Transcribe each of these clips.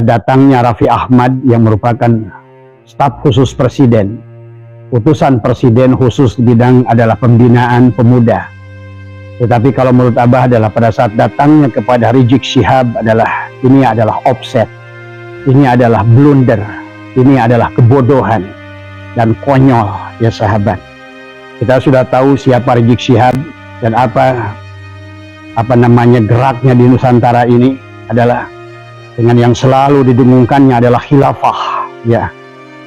datangnya Raffi Ahmad yang merupakan staf khusus presiden, utusan presiden khusus di bidang adalah pembinaan pemuda. Tetapi kalau menurut Abah adalah pada saat datangnya kepada Rizik Syihab ini adalah offset, ini adalah blunder, ini adalah kebodohan dan konyol ya sahabat. Kita sudah tahu siapa Rizik Syihab dan apa namanya geraknya di Nusantara ini adalah dengan yang selalu didengungkannya adalah khilafah ya,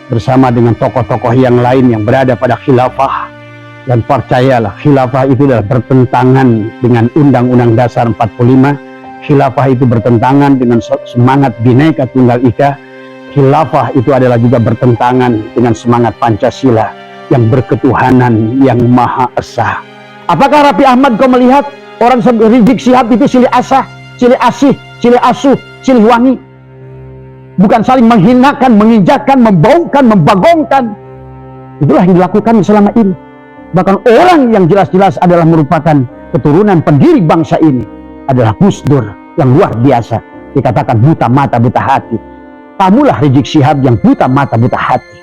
bersama dengan tokoh-tokoh yang lain yang berada pada khilafah. Dan percayalah, khilafah itu adalah bertentangan dengan Undang-Undang Dasar 45. Khilafah itu bertentangan dengan semangat Bhinneka Tunggal Ika. Khilafah itu adalah juga bertentangan dengan semangat Pancasila yang berketuhanan yang Maha Esa. Apakah Raffi Ahmad kau melihat orang seperti Rizik Syihab itu silih asah, silih asih, silih asuh, silih wangi? Bukan saling menghinakan, menginjakkan, membaukan, membagongkan. Itulah yang dilakukan selama ini. Bahkan orang yang jelas-jelas adalah merupakan keturunan pendiri bangsa ini adalah Gus Dur yang luar biasa. Dikatakan buta mata, buta hati. Kamulah Rizik Syihab yang buta mata, buta hati.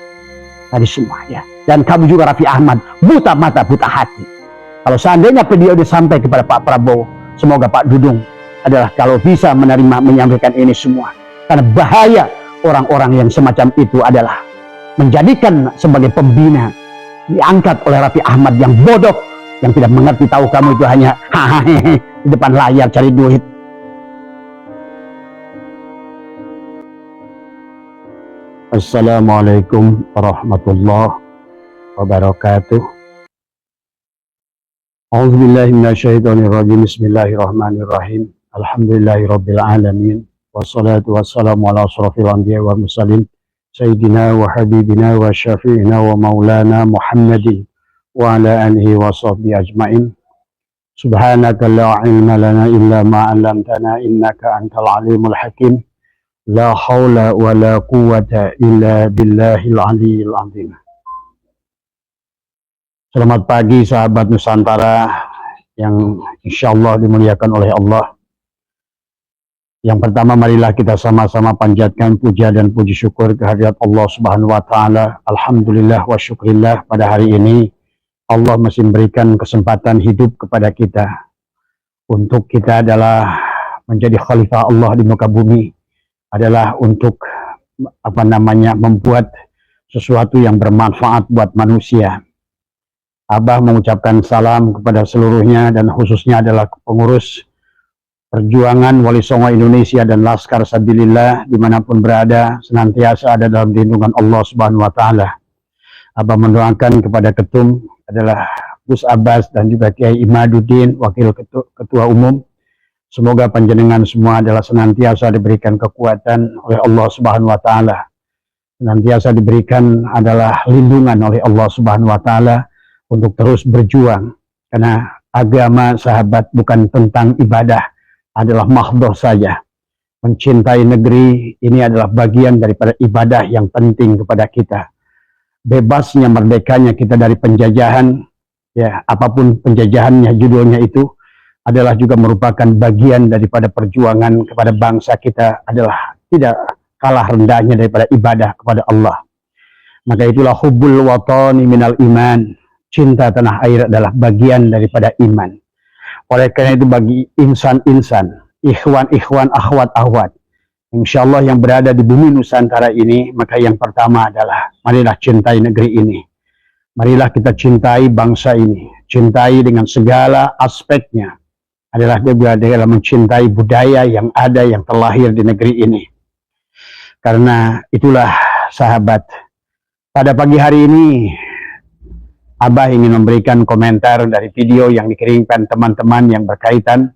Tadi semua ya. Dan kamu juga Raffi Ahmad, buta mata, buta hati. Kalau seandainya video disampai kepada Pak Prabowo, semoga Pak Dudung adalah kalau bisa menerima, menyampaikan ini semua. Karena bahaya orang-orang yang semacam itu adalah menjadikan sebagai pembina, diangkat oleh Raffi Ahmad yang bodoh, yang tidak mengerti, tahu kamu itu hanya di depan layar cari duit. Assalamualaikum warahmatullahi wabarakatuh. A'udzubillahi minasyaitonirrajim. Bismillahirrahmanirrahim. Alhamdulillahirabbil alamin. Wassalatu wassalamu ala asyrofil anbiya'i wal mursalin. Sayyidina wa habibina wa syafi'ina wa maulana Muhammadin wa ala alihi wa sahbihi ajma'in. Subhanaka la ilma lana illa ma 'allamtana innaka antal alimul hakim. La haula wa la quwwata illa billahil aliyyil azim. Selamat pagi sahabat Nusantara yang insyaallah dimuliakan oleh Allah. Yang pertama, marilah kita sama-sama panjatkan puja dan puji syukur kehadirat Allah Subhanahu wa taala. Alhamdulillah wa syukrillah, pada hari ini Allah masih memberikan kesempatan hidup kepada kita untuk kita adalah menjadi khalifah Allah di muka bumi, adalah untuk membuat sesuatu yang bermanfaat buat manusia. Abah mengucapkan salam kepada seluruhnya dan khususnya adalah pengurus Perjuangan Wali Songo Indonesia dan Laskar Sabilillah dimanapun berada, senantiasa ada dalam lindungan Allah Subhanahu wa taala. Abah mendoakan kepada ketum adalah Gus Abbas dan juga Kiai Imaduddin, wakil ketua umum. Semoga panjenengan semua adalah senantiasa diberikan kekuatan oleh Allah Subhanahu wa taala. Senantiasa diberikan adalah lindungan oleh Allah Subhanahu wa taala untuk terus berjuang. Karena agama sahabat bukan tentang ibadah, adalah mahdhah saja. Mencintai negeri ini adalah bagian daripada ibadah yang penting kepada kita. Bebasnya, merdekanya kita dari penjajahan, ya apapun penjajahannya, judulnya itu adalah juga merupakan bagian daripada perjuangan kepada bangsa kita, adalah tidak kalah rendahnya daripada ibadah kepada Allah. Maka itulah hubbul watani minal iman. Cinta tanah air adalah bagian daripada iman. Oleh karena itu bagi insan-insan, ikhwan-ikhwan, akhwat-akhwat, insyaallah yang berada di bumi Nusantara ini, maka yang pertama adalah marilah cintai negeri ini. Marilah kita cintai bangsa ini, cintai dengan segala aspeknya. Adalah dia dalam mencintai budaya yang ada, yang terlahir di negeri ini. Karena itulah sahabat, pada pagi hari ini Abah ingin memberikan komentar dari video yang dikirimkan teman-teman yang berkaitan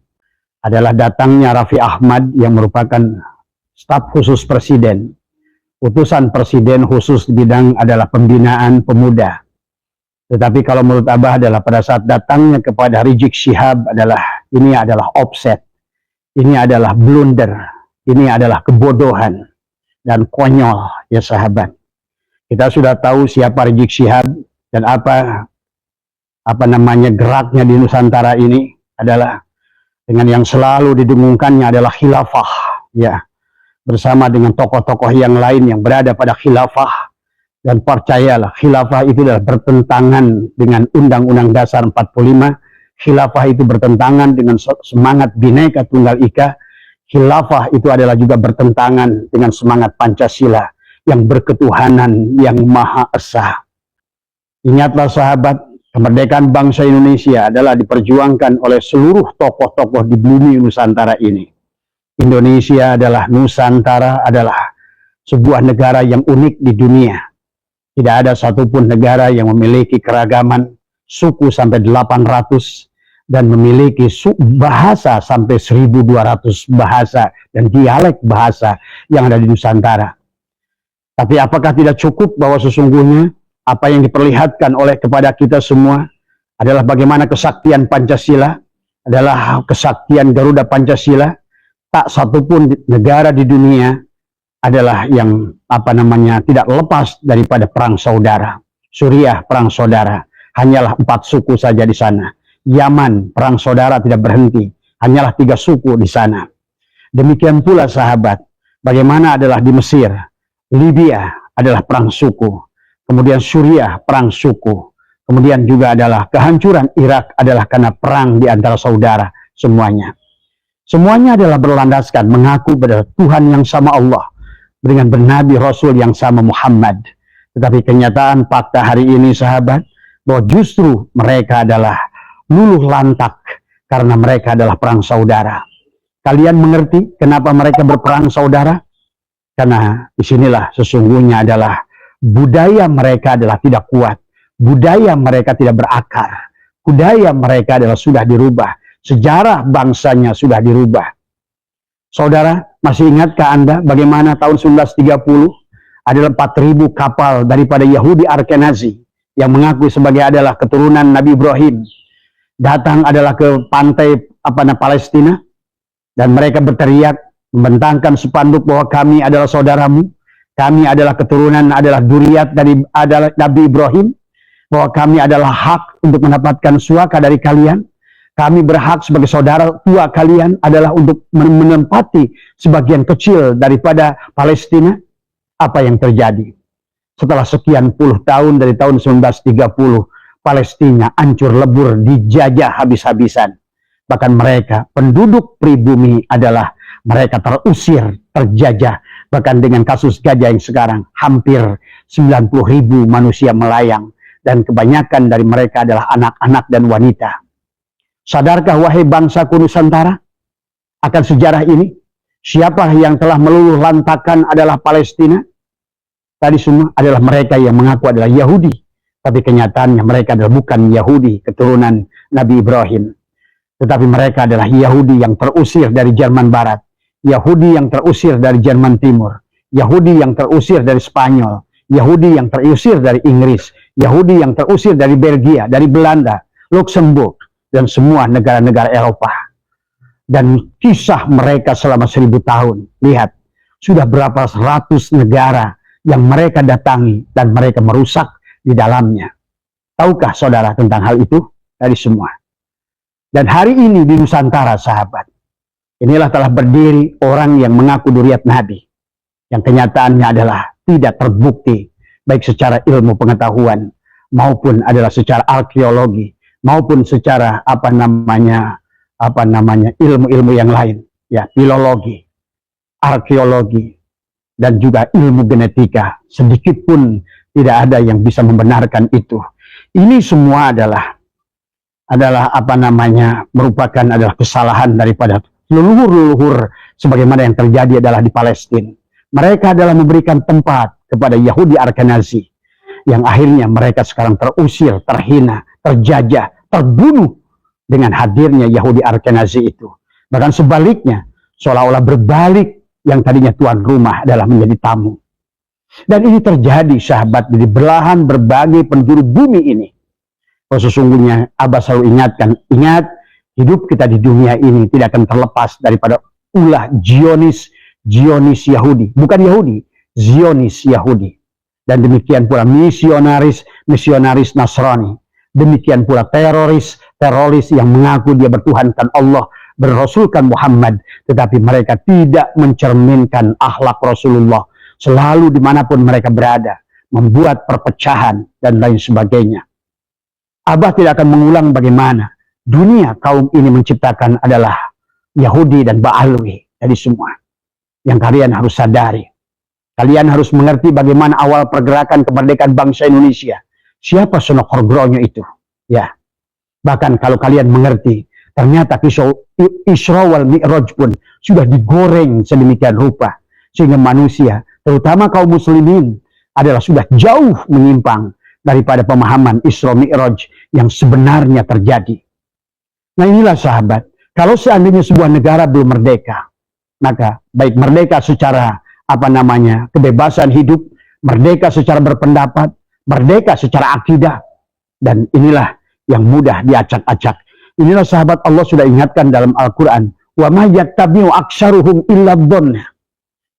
adalah datangnya Raffi Ahmad yang merupakan staf khusus presiden, utusan presiden khusus di bidang adalah pembinaan pemuda. Tetapi kalau menurut Abah adalah pada saat datangnya kepada Rizik Syihab ini adalah offset, ini adalah blunder, ini adalah kebodohan dan konyol ya sahabat. Kita sudah tahu siapa Rizik Syihab dan apa geraknya di Nusantara ini adalah dengan yang selalu didengungkannya adalah khilafah ya, bersama dengan tokoh-tokoh yang lain yang berada pada khilafah. Dan percayalah, khilafah itu adalah bertentangan dengan Undang-Undang Dasar 45. Khilafah itu bertentangan dengan semangat Bhinneka Tunggal Ika. Khilafah itu adalah juga bertentangan dengan semangat Pancasila yang berketuhanan yang Maha Esa. Ingatlah sahabat, kemerdekaan bangsa Indonesia adalah diperjuangkan oleh seluruh tokoh-tokoh di bumi Nusantara ini. Indonesia adalah Nusantara, adalah sebuah negara yang unik di dunia. Tidak ada satupun negara yang memiliki keragaman suku sampai 800 dan memiliki bahasa sampai 1200 bahasa dan dialek bahasa yang ada di Nusantara. Tapi apakah tidak cukup bahwa sesungguhnya apa yang diperlihatkan oleh kepada kita semua adalah bagaimana kesaktian Pancasila, adalah kesaktian Garuda Pancasila. Tak satupun negara di dunia adalah yang tidak lepas daripada perang saudara. Suriah perang saudara, hanyalah 4 suku saja di sana. Yaman perang saudara tidak berhenti, hanyalah 3 suku di sana. Demikian pula sahabat, bagaimana adalah di Mesir, Libya adalah perang suku, kemudian Suriah perang suku, kemudian juga adalah kehancuran Irak adalah karena perang di antara saudara semuanya. Semuanya adalah berlandaskan mengaku pada Tuhan yang sama Allah, dengan bernabi Rasul yang sama Muhammad. Tetapi kenyataan fakta hari ini sahabat, bahwa justru mereka adalah luluh lantak karena mereka adalah perang saudara. Kalian mengerti kenapa mereka berperang saudara? Karena disinilah sesungguhnya adalah budaya mereka adalah tidak kuat. Budaya mereka tidak berakar. Budaya mereka adalah sudah dirubah. Sejarah bangsanya sudah dirubah. Saudara, masih ingatkah Anda bagaimana tahun 1930 adalah 4.000 kapal daripada Yahudi Ashkenazi yang mengaku sebagai adalah keturunan Nabi Ibrahim datang adalah ke pantai Palestina, dan mereka berteriak membentangkan spanduk bahwa kami adalah saudaramu, kami adalah keturunan adalah dzurriyyat dari adalah Nabi Ibrahim, bahwa kami adalah hak untuk mendapatkan suaka dari kalian. Kami berhak sebagai saudara tua kalian adalah untuk menempati sebagian kecil daripada Palestina. Apa yang terjadi? Setelah sekian puluh tahun dari tahun 1930, Palestina hancur lebur, dijajah habis-habisan. Bahkan mereka, penduduk pribumi adalah mereka terusir, terjajah. Bahkan dengan kasus gajah yang sekarang, hampir 90.000 manusia melayang. Dan kebanyakan dari mereka adalah anak-anak dan wanita. Sadarkah wahai bangsaku Nusantara akan sejarah ini? Siapa yang telah meluluh lantakan adalah Palestina? Tadi semua adalah mereka yang mengaku adalah Yahudi. Tapi kenyataannya mereka adalah bukan Yahudi, keturunan Nabi Ibrahim. Tetapi mereka adalah Yahudi yang terusir dari Jerman Barat. Yahudi yang terusir dari Jerman Timur. Yahudi yang terusir dari Spanyol. Yahudi yang terusir dari Inggris. Yahudi yang terusir dari Belgia, dari Belanda, Luxembourg, dan semua negara-negara Eropa. Dan kisah mereka selama 1000 tahun. Lihat, sudah berapa ratus negara yang mereka datangi dan mereka merusak di dalamnya. Tahukah saudara tentang hal itu? Dari semua. Dan hari ini di Nusantara sahabat, inilah telah berdiri orang yang mengaku dzurriyyat Nabi. Yang kenyataannya adalah tidak terbukti. Baik secara ilmu pengetahuan maupun adalah secara arkeologi. Maupun secara ilmu-ilmu yang lain, ya, filologi, arkeologi, dan juga ilmu genetika, sedikit pun tidak ada yang bisa membenarkan itu. Ini semua adalah merupakan adalah kesalahan daripada leluhur-leluhur sebagaimana yang terjadi adalah di Palestina. Mereka adalah memberikan tempat kepada Yahudi Ashkenazi yang akhirnya mereka sekarang terusir, terhina, terjajah, terbunuh dengan hadirnya Yahudi Ashkenazi itu. Bahkan sebaliknya, seolah-olah berbalik yang tadinya tuan rumah adalah menjadi tamu. Dan ini terjadi sahabat di belahan berbagai penjuru bumi ini. Oh, sesungguhnya Abah selalu ingatkan, ingat hidup kita di dunia ini tidak akan terlepas daripada ulah Zionis Yahudi. Bukan Yahudi, Zionis Yahudi. Dan demikian pula misionaris Nasrani. Demikian pula teroris yang mengaku dia bertuhankan Allah berrasulkan Muhammad, tetapi mereka tidak mencerminkan akhlak Rasulullah. Selalu dimanapun mereka berada, membuat perpecahan dan lain sebagainya. Abah tidak akan mengulang bagaimana dunia kaum ini menciptakan adalah Yahudi dan Ba'alwi. Jadi semua yang kalian harus sadari. Kalian harus mengerti bagaimana awal pergerakan kemerdekaan bangsa Indonesia. Siapa Sonokorgronya itu? Ya. Bahkan kalau kalian mengerti, ternyata kisah Isra wal Mi'raj pun sudah digoreng sedemikian rupa. Sehingga manusia, terutama kaum muslimin, adalah sudah jauh menyimpang daripada pemahaman Isra Mi'raj yang sebenarnya terjadi. Nah inilah sahabat, kalau seandainya sebuah negara belum merdeka, maka baik merdeka secara kebebasan hidup, merdeka secara berpendapat, merdeka secara akidah, dan inilah yang mudah diacak-acak. Inilah sahabat Allah sudah ingatkan dalam Al-Quran, wa ma yattabi'u aktsaruhum illa dhonna.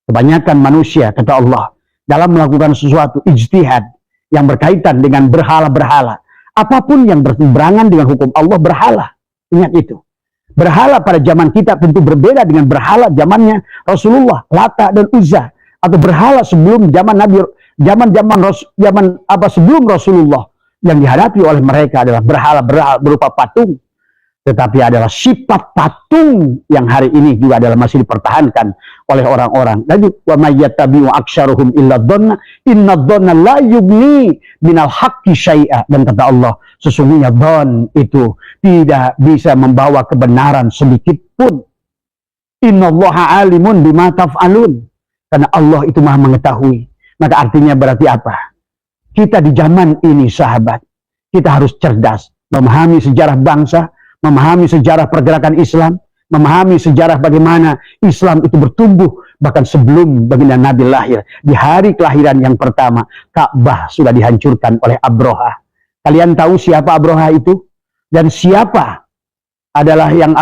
Kebanyakan manusia, kata Allah, dalam melakukan sesuatu ijtihad yang berkaitan dengan berhala-berhala, apapun yang berseberangan dengan hukum Allah berhala. Ingat itu. Berhala pada zaman kita tentu berbeda dengan berhala zamannya Rasulullah, Lata dan Uzza, atau berhala sebelum zaman Nabi, sebelum Rasulullah, yang dihadapi oleh mereka adalah berhala berupa patung, tetapi adalah sifat patung yang hari ini juga adalah masih dipertahankan oleh orang-orang. Jadi wa may yattabi'u aktsaruhum illa dhonna inna dhonna la yughni minal haqqi syai'a. Dan kata Allah, sesungguhnya dhon itu tidak bisa membawa kebenaran sedikit pun. Innallaha alimun bima taf'alun. Karena Allah itu Maha mengetahui. Maka artinya berarti apa? Kita di zaman ini sahabat, kita harus cerdas, memahami sejarah bangsa, memahami sejarah pergerakan Islam, memahami sejarah bagaimana Islam itu bertumbuh, bahkan sebelum baginda Nabi lahir. Di hari kelahiran yang pertama, Ka'bah sudah dihancurkan oleh Abroha. Kalian tahu siapa Abroha itu? Dan siapa adalah yang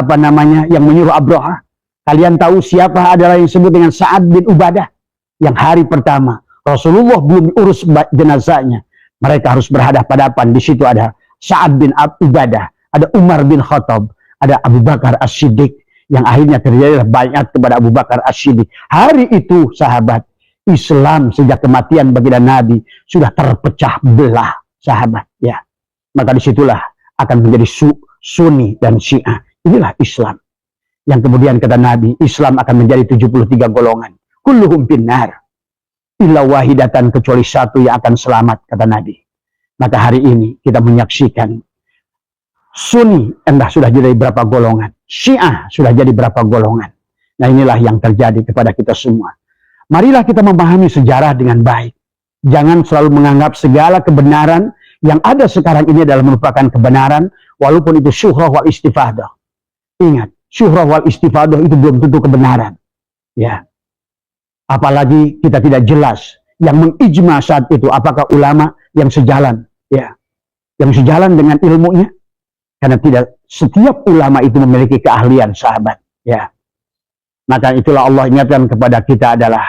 yang menyuruh Abroha? Kalian tahu siapa adalah yang disebut dengan Sa'ad bin Ubadah? Yang hari pertama, Rasulullah belum urus jenazahnya. Mereka harus berhadapan-hadapan. Di situ ada Sa'ad bin Ubadah, ada Umar bin Khattab, ada Abu Bakar As-Siddiq, yang akhirnya terjadi baiat kepada Abu Bakar As-Siddiq. Hari itu sahabat, Islam sejak kematian baginda Nabi sudah terpecah belah sahabat, ya. Maka disitulah akan menjadi Sunni dan Syiah. Inilah Islam. Yang kemudian kata Nabi, Islam akan menjadi 73 golongan. Kulluhum finnar illa wahidatan, kecuali satu yang akan selamat, kata Nabi. Maka hari ini kita menyaksikan Sunni entah sudah jadi berapa golongan, Syiah sudah jadi berapa golongan. Nah inilah yang terjadi kepada kita semua. Marilah kita memahami sejarah dengan baik. Jangan selalu menganggap segala kebenaran yang ada sekarang ini adalah merupakan kebenaran, walaupun itu syuhrah wal istifadah. Ingat, syuhrah wal istifadah itu belum tentu kebenaran. Ya. Apalagi kita tidak jelas yang mengijma saat itu apakah ulama yang sejalan, ya, yang sejalan dengan ilmunya. Karena tidak setiap ulama itu memiliki keahlian sahabat, ya. Maka itulah Allah ingatkan kepada kita adalah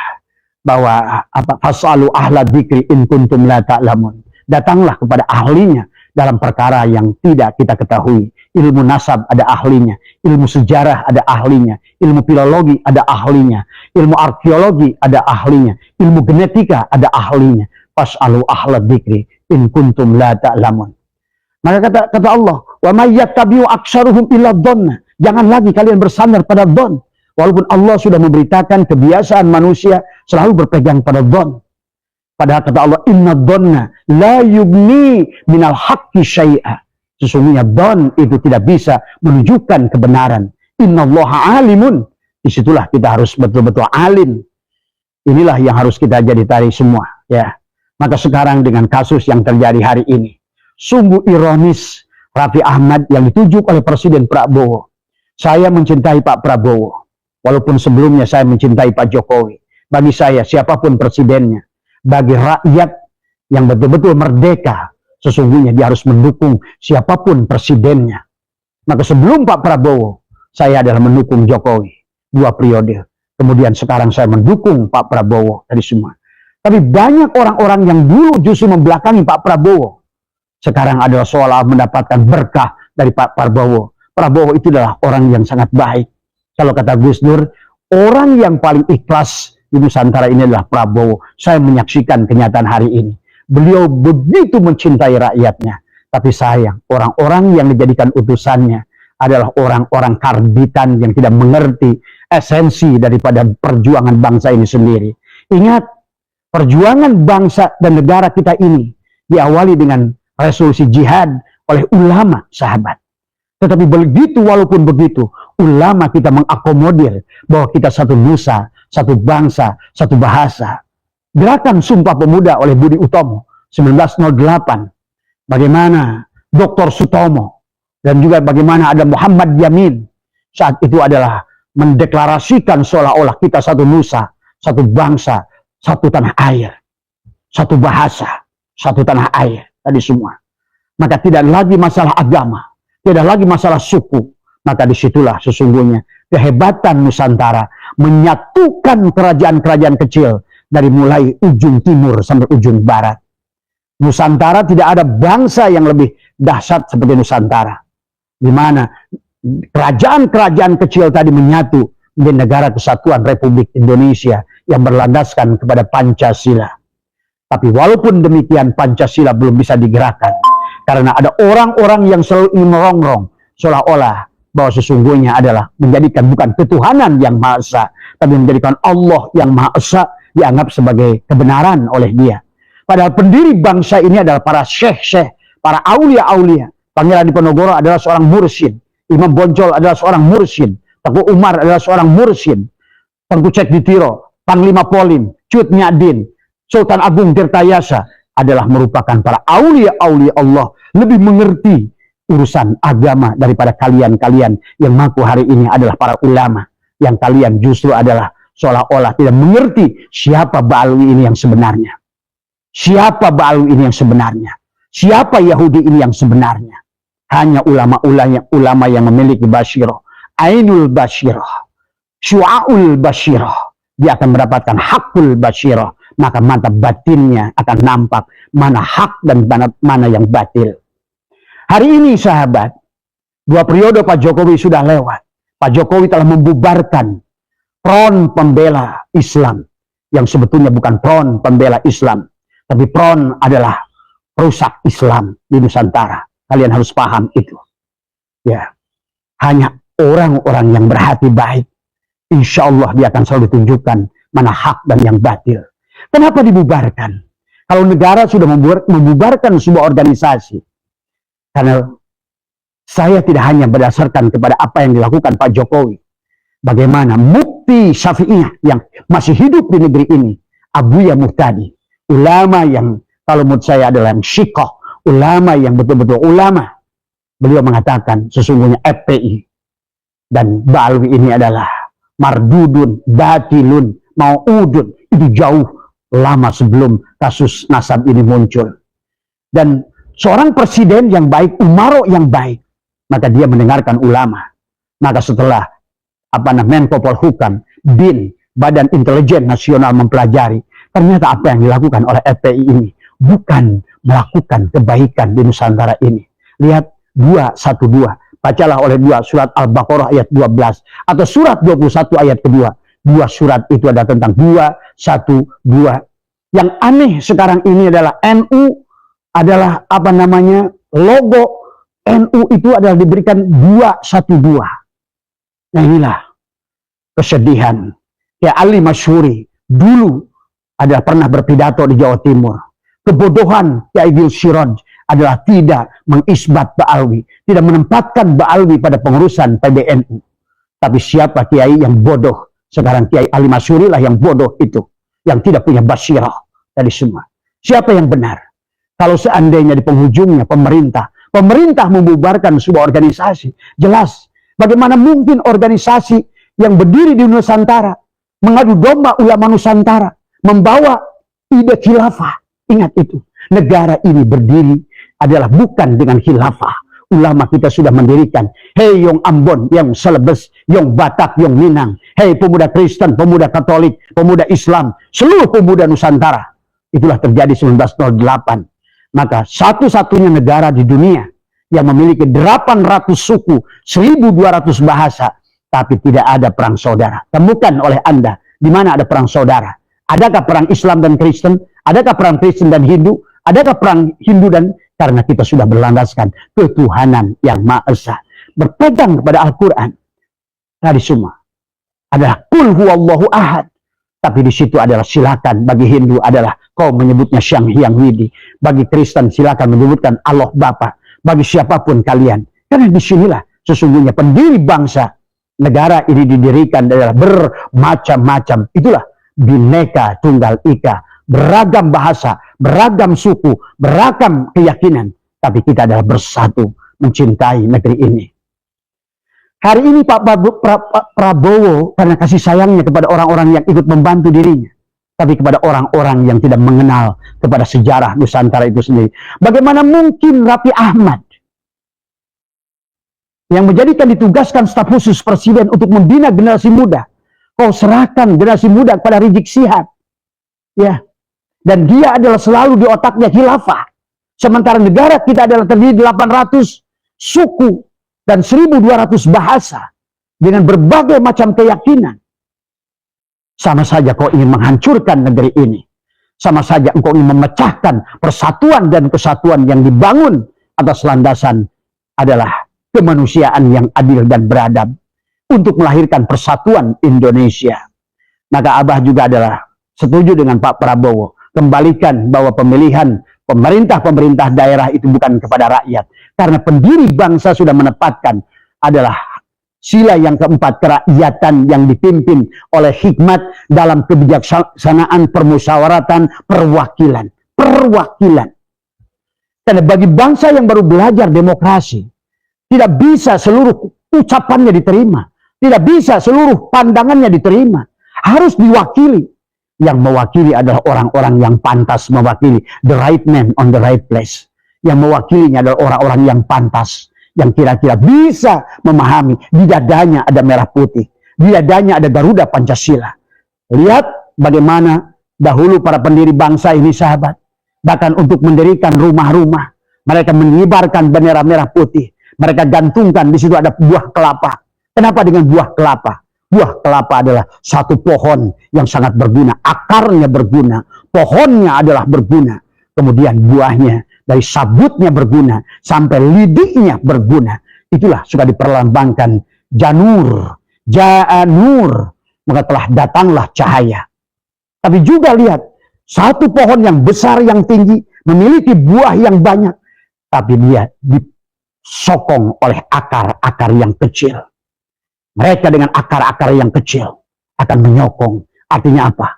bahwa fasalu ahla dzikri in kuntum la ta'lamun. Datanglah kepada ahlinya dalam perkara yang tidak kita ketahui. Ilmu nasab ada ahlinya, ilmu sejarah ada ahlinya, ilmu filologi ada ahlinya, ilmu arkeologi ada ahlinya, ilmu genetika ada ahlinya. Fasalu ahla dzikri in kuntum la ta'lamun. Maka kata Allah, wa may yattabi'u aktsaruhum illa dhonna. Jangan lagi kalian bersandar pada dhon. Walaupun Allah sudah memberitakan kebiasaan manusia selalu berpegang pada dhon. Padahal kata Allah, inna dhonna la yughni minal haqqi syai'a. Sesungguhnya dhon itu tidak bisa menunjukkan kebenaran. Innallaha alimun. Disitulah kita harus betul-betul alim. Inilah yang harus kita jadi tarik semua, ya. Maka sekarang dengan kasus yang terjadi hari ini, sungguh ironis Raffi Ahmad yang ditunjuk oleh Presiden Prabowo. Saya mencintai Pak Prabowo, walaupun sebelumnya saya mencintai Pak Jokowi. Bagi saya, siapapun presidennya, bagi rakyat yang betul-betul merdeka, sesungguhnya dia harus mendukung siapapun presidennya. Maka sebelum Pak Prabowo, saya adalah mendukung Jokowi 2 periode. Kemudian sekarang saya mendukung Pak Prabowo dari semua. Tapi banyak orang-orang yang dulu justru membelakangi Pak Prabowo, sekarang adalah seolah mendapatkan berkah dari Pak Prabowo. Prabowo itu adalah orang yang sangat baik. Kalau kata Gus Dur, orang yang paling ikhlas di Nusantara ini adalah Prabowo. Saya menyaksikan kenyataan hari ini. Beliau begitu mencintai rakyatnya. Tapi sayang, orang-orang yang dijadikan utusannya adalah orang-orang karbitan yang tidak mengerti esensi daripada perjuangan bangsa ini sendiri. Ingat, perjuangan bangsa dan negara kita ini diawali dengan resolusi jihad oleh ulama, sahabat. Tetapi begitu, walaupun begitu, ulama kita mengakomodir bahwa kita satu nusa, satu bangsa, satu bahasa. Gerakan Sumpah Pemuda oleh Budi Utomo 1908. Bagaimana Dr. Sutomo dan juga bagaimana ada Muhammad Yamin saat itu adalah mendeklarasikan seolah-olah kita satu nusa, satu bangsa, satu tanah air, satu bahasa, satu tanah air, tadi semua. Maka tidak lagi masalah agama, tidak lagi masalah suku. Maka disitulah sesungguhnya kehebatan Nusantara menyatukan kerajaan-kerajaan kecil dari mulai ujung timur sampai ujung barat. Nusantara tidak ada bangsa yang lebih dahsyat seperti Nusantara, di mana kerajaan-kerajaan kecil tadi menyatu menjadi negara kesatuan Republik Indonesia yang berlandaskan kepada Pancasila. Tapi walaupun demikian Pancasila belum bisa digerakkan karena ada orang-orang yang selalu ingin merongrong seolah-olah bahwa sesungguhnya adalah menjadikan bukan ketuhanan yang Maha Esa, tapi menjadikan Allah yang Maha Esa dianggap sebagai kebenaran oleh dia. Padahal pendiri bangsa ini adalah para syekh-syekh, para aulia-aulia. Pangeran Diponegoro adalah seorang mursyid. Imam Bonjol adalah seorang mursyid. Tengku Umar adalah seorang mursyid. Tengku Cek Ditiro, Panglima Polim, Cut Nyadin, Sultan Agung Tirtayasa adalah merupakan para aulia-aulia Allah. Lebih mengerti urusan agama daripada kalian-kalian yang mengaku hari ini adalah para ulama. Yang kalian justru adalah seolah-olah tidak mengerti siapa Ba'alwi ini yang sebenarnya. Siapa Ba'alwi ini yang sebenarnya? Siapa Yahudi ini yang sebenarnya? Hanya ulama yang memiliki basyirah, ainul basyirah, syu'aul basyirah. Dia akan mendapatkan hakul basyirah. Maka mata batinnya akan nampak mana hak dan mana yang batil. Hari ini sahabat, 2 periode Pak Jokowi sudah lewat. Pak Jokowi telah membubarkan Front Pembela Islam. Yang sebetulnya bukan Front Pembela Islam. Tapi front adalah perusak Islam di Nusantara. Kalian harus paham itu. Ya, hanya orang-orang yang berhati baik, insya Allah dia akan selalu ditunjukkan mana hak dan yang batil. Kenapa dibubarkan? Kalau negara sudah membubarkan sebuah organisasi, karena saya tidak hanya berdasarkan kepada apa yang dilakukan Pak Jokowi. Bagaimana Mufti Syafi'iyah yang masih hidup di negeri ini, Abuya Muhtadi. Ulama yang kalau menurut saya adalah yang syikoh, ulama yang betul-betul ulama. Beliau mengatakan sesungguhnya FPI dan Ba'alwi ini adalah mardudun, batilun, mau'udun. Itu jauh lama sebelum kasus nasab ini muncul. Dan seorang presiden yang baik, Umaro yang baik, maka dia mendengarkan ulama. Maka setelah Menko Polhukam, BIN, Badan Intelijen Nasional mempelajari, ternyata apa yang dilakukan oleh FPI ini bukan melakukan kebaikan di Nusantara ini. Lihat 212. Bacalah oleh 2 surat Al-Baqarah ayat 12 atau surat 21 ayat kedua. 2 surat itu ada tentang 212. Yang aneh sekarang ini adalah NU adalah logo NU itu adalah diberikan 212. Nah inilah kesedihan. Ya Ali Masyuri dulu adalah pernah berpidato di Jawa Timur. Kebodohan Kiai Aidil Siraj adalah tidak mengisbat Ba'alwi, tidak menempatkan Ba'alwi pada pengurusan PBNU. Tapi siapa kiai yang bodoh? Sekarang Kiai Ali Masyuri lah yang bodoh itu, yang tidak punya basyirah dari semua. Siapa yang benar? Kalau seandainya di penghujungnya pemerintah membubarkan sebuah organisasi, jelas bagaimana mungkin organisasi yang berdiri di Nusantara mengadu domba ulama Nusantara, membawa ide khilafah. Ingat itu, negara ini berdiri adalah bukan dengan khilafah. Ulama kita sudah mendirikan, hei Yong Ambon, Yong Celebes, Yong Batak, Yong Minang, hei pemuda Kristen, pemuda Katolik, pemuda Islam, seluruh pemuda Nusantara. Itulah terjadi 1908. Maka satu-satunya negara di dunia yang memiliki 800 suku, 1200 bahasa, tapi tidak ada perang saudara. Temukan oleh Anda di mana ada perang saudara. Adakah perang Islam dan Kristen? Adakah perang Kristen dan Hindu? Adakah perang Hindu dan, karena kita sudah berlandaskan ketuhanan yang Maha Esa, berpegang kepada Al-Quran. Tadi semua adalah Qul huwallahu ahad. Tapi di situ adalah silakan, bagi Hindu adalah kau menyebutnya Syang Hyang Widi. Bagi Kristen silakan menyebutkan Allah Bapa. Bagi siapapun kalian. Karena disinilah sesungguhnya pendiri bangsa. Negara ini didirikan adalah bermacam-macam. Itulah Bhinneka Tunggal Ika. Beragam bahasa, beragam suku, beragam keyakinan. Tapi kita adalah bersatu mencintai negeri ini. Hari ini Pak Prabowo karena kasih sayangnya kepada orang-orang yang ikut membantu dirinya. Tapi kepada orang-orang yang tidak mengenal kepada sejarah Nusantara itu sendiri. Bagaimana mungkin Raffi Ahmad yang menjadikan ditugaskan staf khusus presiden untuk membina generasi muda. Kau serahkan generasi muda kepada Rizik Syihab. Ya. Dan dia adalah selalu di otaknya khilafah. Sementara negara kita adalah terdiri 800 suku dan 1200 bahasa dengan berbagai macam keyakinan. Sama saja kau ingin menghancurkan negeri ini. Sama saja engkau ingin memecahkan persatuan dan kesatuan yang dibangun atas landasan adalah kemanusiaan yang adil dan beradab untuk melahirkan persatuan Indonesia. Maka Abah juga adalah setuju dengan Pak Prabowo. Kembalikan bahwa pemilihan pemerintah daerah itu bukan kepada rakyat. Karena pendiri bangsa sudah menetapkan adalah sila yang keempat, kerakyatan yang dipimpin oleh hikmat dalam kebijaksanaan permusyawaratan perwakilan. Perwakilan. Karena bagi bangsa yang baru belajar demokrasi, tidak bisa seluruh ucapannya diterima. Tidak bisa seluruh pandangannya diterima. Harus diwakili. Yang mewakili adalah orang-orang yang pantas mewakili. The right man on the right place. Yang mewakilinya adalah orang-orang yang pantas. Yang kira-kira bisa memahami. Di dadanya ada merah putih. Di dadanya ada Garuda Pancasila. Lihat bagaimana dahulu para pendiri bangsa ini sahabat. Bahkan untuk mendirikan rumah-rumah. Mereka mengibarkan bendera merah putih. Mereka gantungkan di situ ada buah kelapa. Kenapa dengan buah kelapa? Buah kelapa adalah satu pohon yang sangat berguna. Akarnya berguna. Pohonnya adalah berguna. Kemudian buahnya dari sabutnya berguna. Sampai lidiknya berguna. Itulah suka diperlambangkan Janur. Ja'anur. Maka telah datanglah cahaya. Tapi juga lihat. Satu pohon yang besar yang tinggi. Memiliki buah yang banyak. Tapi dia disokong oleh akar-akar yang kecil. Mereka dengan akar-akar yang kecil akan menyokong. Artinya apa?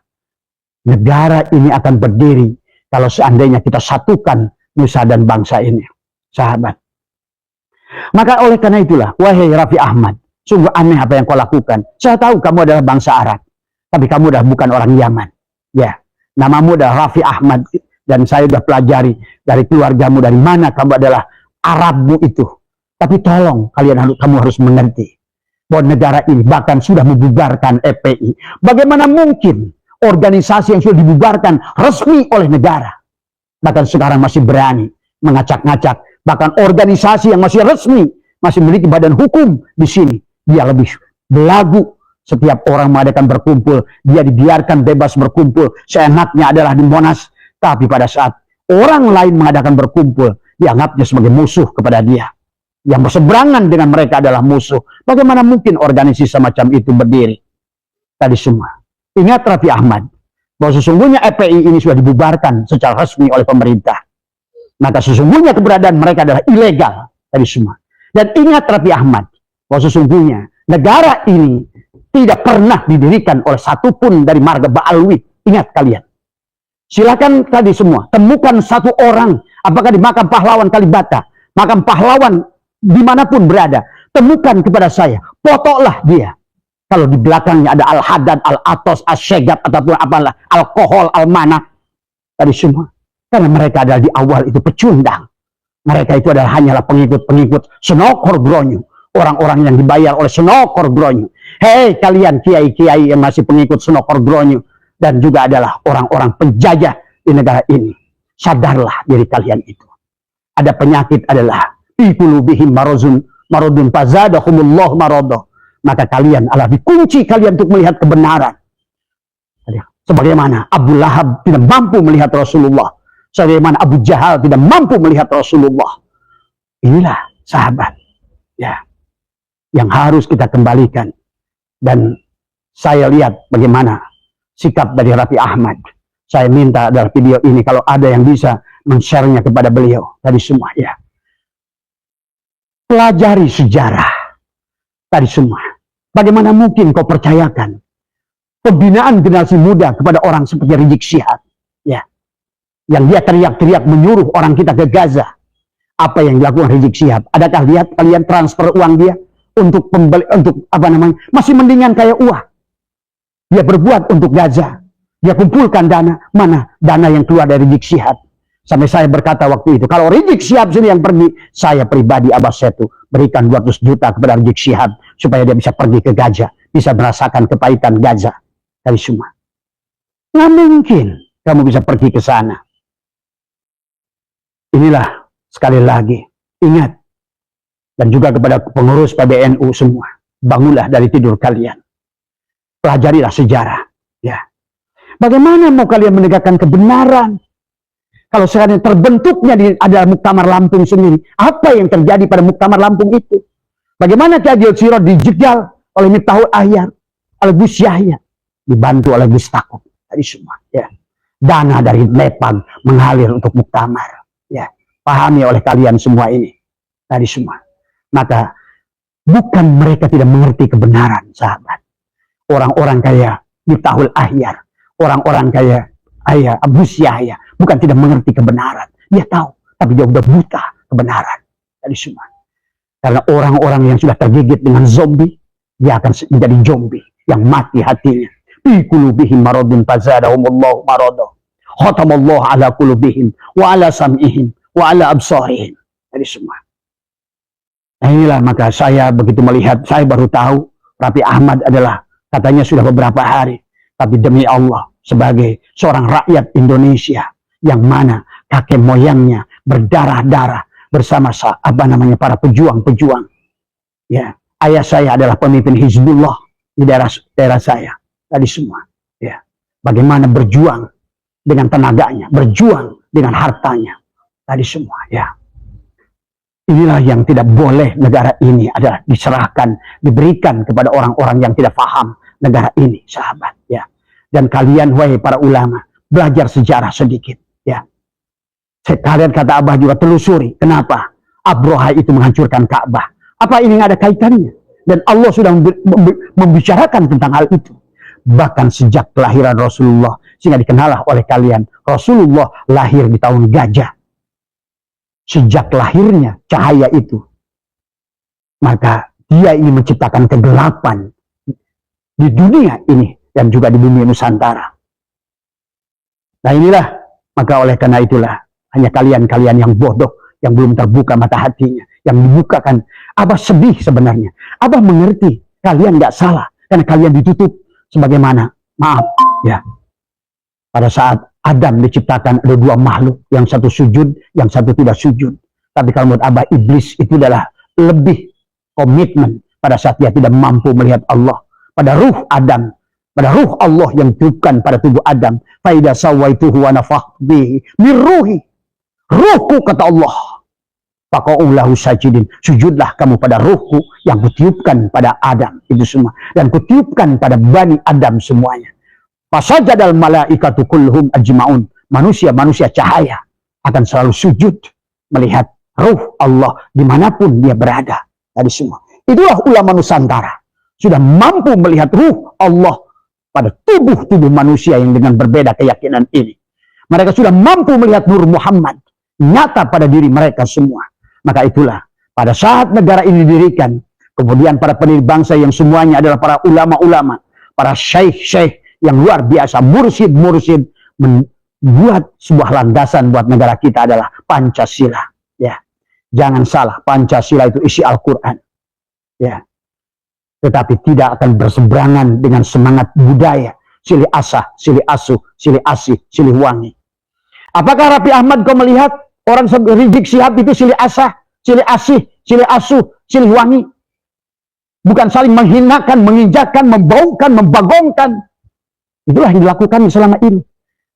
Negara ini akan berdiri kalau seandainya kita satukan nusa dan bangsa ini. Sahabat. Maka oleh karena itulah, wahai Raffi Ahmad, sungguh aneh apa yang kau lakukan. Saya tahu kamu adalah bangsa Arab. Tapi kamu adalah bukan orang Yaman. Ya, namamu adalah Raffi Ahmad. Dan saya sudah pelajari dari keluargamu, dari mana kamu adalah Arabmu itu. Tapi tolong kamu harus mengerti bahwa negara ini bahkan sudah membubarkan FPI. Bagaimana mungkin organisasi yang sudah dibubarkan resmi oleh negara bahkan sekarang masih berani mengacak-ngacak, bahkan organisasi yang masih resmi, masih memiliki badan hukum di sini, dia lebih belagu. Setiap orang mengadakan berkumpul, dia dibiarkan bebas berkumpul, seenaknya adalah di Monas. Tapi pada saat orang lain mengadakan berkumpul, dianggapnya sebagai musuh kepada dia. Yang berseberangan dengan mereka adalah musuh. Bagaimana mungkin organisasi semacam itu berdiri? Tadi semua. Ingat Raffi Ahmad, bahwa sesungguhnya FPI ini sudah dibubarkan secara resmi oleh pemerintah. Maka sesungguhnya keberadaan mereka adalah ilegal. Tadi semua. Dan ingat Raffi Ahmad, bahwa sesungguhnya negara ini tidak pernah didirikan oleh satupun dari marga Ba'alwi. Ingat kalian. Silakan tadi semua, temukan satu orang, apakah di makam pahlawan Kalibata, makam pahlawan dimanapun berada, temukan kepada saya, fotolah dia. Kalau di belakangnya ada Al-Haddad, Al-Atos, Al-Syegab, ataupun apalah, alkohol, Al-Manah, tadi semua. Karena mereka adalah di awal itu pecundang. Mereka itu adalah hanyalah pengikut-pengikut Senokor Bronyo. Orang-orang yang dibayar oleh Senokor Bronyo. Hei kalian kiai-kiai yang masih pengikut Senokor Bronyo. Dan juga adalah orang-orang penjajah di negara ini. Sadarlah diri kalian itu. Ada penyakit adalah fi qulubihim maradun fazadahumullah marada. Maka kalian adalah dikunci kalian untuk melihat kebenaran. Sebagaimana Abu Lahab tidak mampu melihat Rasulullah, sebagaimana Abu Jahal tidak mampu melihat Rasulullah. Inilah sahabat, ya, yang harus kita kembalikan. Dan saya lihat bagaimana sikap dari Raffi Ahmad. Saya minta dalam video ini kalau ada yang bisa men-share-nya kepada beliau tadi semua, ya. Pelajari sejarah tadi semua. Bagaimana mungkin kau percayakan pembinaan generasi muda kepada orang seperti Rizik Syihab, ya, yang dia teriak-teriak menyuruh orang kita ke Gaza. Apa yang dilakukan Rizik Syihab? Adakah lihat kalian transfer uang dia untuk pembeli, untuk apa namanya? Masih mendingan kayak uang. Dia berbuat untuk Gaza. Dia kumpulkan dana. Mana dana yang keluar dari Rizik Syihab? Sampai saya berkata waktu itu, kalau Rizik Syihab sini yang pergi, saya pribadi Abbas Setu berikan 200 juta kepada Rizik Syihab supaya dia bisa pergi ke Gaza, bisa merasakan kepahitan Gaza dari semua. Nggak mungkin kamu bisa pergi ke sana. Inilah sekali lagi, ingat, dan juga kepada pengurus PBNU semua, bangunlah dari tidur kalian, pelajarilah sejarah, ya. Bagaimana mau kalian menegakkan kebenaran kalau sekarang terbentuknya adalah Muktamar Lampung sendiri? Apa yang terjadi pada Muktamar Lampung itu? Bagaimana Kiai Sirot dijegal oleh Miftahul Ahyar, oleh Gus Yahya, dibantu oleh Gus Takut, tadi semua, ya. Dana dari Nepal mengalir untuk Muktamar, ya. Pahami oleh kalian semua ini, tadi semua. Maka bukan mereka tidak mengerti kebenaran, sahabat. Orang-orang kayak Miftahul Ahyar, orang-orang kayak Gus Yahya, bukan tidak mengerti kebenaran. Dia tahu, tapi dia udah buta kebenaran, tadi semua. Karena orang-orang yang sudah tergigit dengan zombie, dia akan menjadi zombie yang mati hatinya. Fi qulubihim maradun fazadahumullahu marada. Khatamallahu ala qulubihim wa ala sam'ihim wa ala absarihim. Jadi semua. Nah, inilah maka saya begitu melihat, saya baru tahu Raffi Ahmad adalah katanya sudah beberapa hari, tapi demi Allah sebagai seorang rakyat Indonesia yang mana kakek moyangnya berdarah-darah bersama para pejuang-pejuang. Ya, ayah saya adalah pemimpin Hizbullah di daerah saya. Tadi semua, ya. Bagaimana berjuang dengan tenaganya, berjuang dengan hartanya. Tadi semua, ya. Inilah yang tidak boleh negara ini adalah diserahkan, diberikan kepada orang-orang yang tidak paham negara ini, sahabat, ya. Dan kalian, wahai para ulama, belajar sejarah sedikit, ya. Sekalian kata Abah juga telusuri, kenapa Abroha itu menghancurkan Ka'bah. Apa ini ada kaitannya? Dan Allah sudah membicarakan tentang hal itu. Bahkan sejak kelahiran Rasulullah, sehingga dikenallah oleh kalian, Rasulullah lahir di tahun gajah. Sejak lahirnya cahaya itu, maka dia ingin menciptakan kegelapan di dunia ini dan juga di bumi Nusantara. Nah inilah, maka oleh karena itulah, hanya kalian-kalian yang bodoh, yang belum terbuka mata hatinya, yang dibukakan. Abah sedih sebenarnya. Abah mengerti kalian nggak salah karena kalian ditutup sebagaimana, maaf ya, pada saat Adam diciptakan ada dua makhluk, yang satu sujud, yang satu tidak sujud. Tapi kalau menurut Abah, iblis itu adalah lebih komitmen pada saat dia tidak mampu melihat Allah. Pada ruh Adam, pada ruh Allah yang ditiupkan pada tubuh Adam. Faida sawaituhu wa nafakhtu bihi min ruhi. Ruhku kata Allah. Faqa'ulahu sajidin. Sujudlah kamu pada ruhku yang kutiupkan pada Adam. Itu semua. Dan kutiupkan pada Bani Adam semuanya. Fasajadal malaikatu kulluhum ajma'un. Manusia-manusia cahaya akan selalu sujud melihat ruh Allah dimanapun dia berada. Tadi semua. Itulah ulama Nusantara. Sudah mampu melihat ruh Allah pada tubuh-tubuh manusia yang dengan berbeda keyakinan ini. Mereka sudah mampu melihat Nur Muhammad nyata pada diri mereka semua. Maka itulah pada saat negara ini didirikan, kemudian para pendiri bangsa yang semuanya adalah para ulama-ulama, para syekh-syekh yang luar biasa, mursyid-mursyid, membuat sebuah landasan buat negara kita adalah Pancasila. Ya, jangan salah, Pancasila itu isi Al-Quran. Ya, tetapi tidak akan berseberangan dengan semangat budaya, silih asah, silih asuh, silih asih, silih wangi. Apakah Raffi Ahmad kau melihat orang Rizik Syihab itu silih asah, silih asih, silih asuh, silih wangi. Bukan saling menghinakan, menginjakan, membaukan, membagongkan. Itulah yang dilakukan selama ini.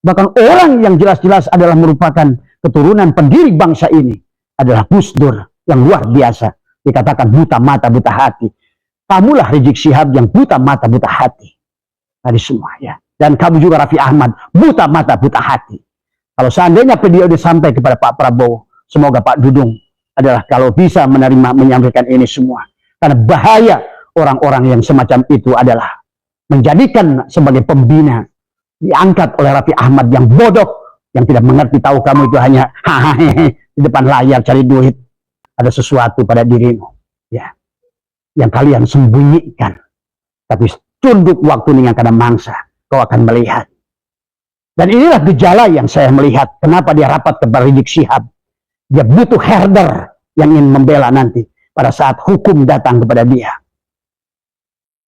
Bahkan orang yang jelas-jelas adalah merupakan keturunan pendiri bangsa ini adalah Gus Dur yang luar biasa. Dikatakan buta mata, buta hati. Kamulah Rizik Syihab yang buta mata, buta hati. Tadi semua ya. Dan kamu juga Raffi Ahmad, buta mata, buta hati. Kalau seandainya video sampai kepada Pak Prabowo, semoga Pak Dudung adalah kalau bisa menerima, menyampaikan ini semua. Karena bahaya orang-orang yang semacam itu adalah menjadikan sebagai pembina, diangkat oleh Raffi Ahmad yang bodoh, yang tidak mengerti, tahu kamu itu hanya di depan layar cari duit. Ada sesuatu pada dirimu ya yang kalian sembunyikan, tapi tunduk waktu dengan kadang mangsa kau akan melihat. Dan inilah gejala yang saya melihat kenapa dia rapat kepada Rizik Syihab. Dia butuh herder yang ingin membela nanti pada saat hukum datang kepada dia.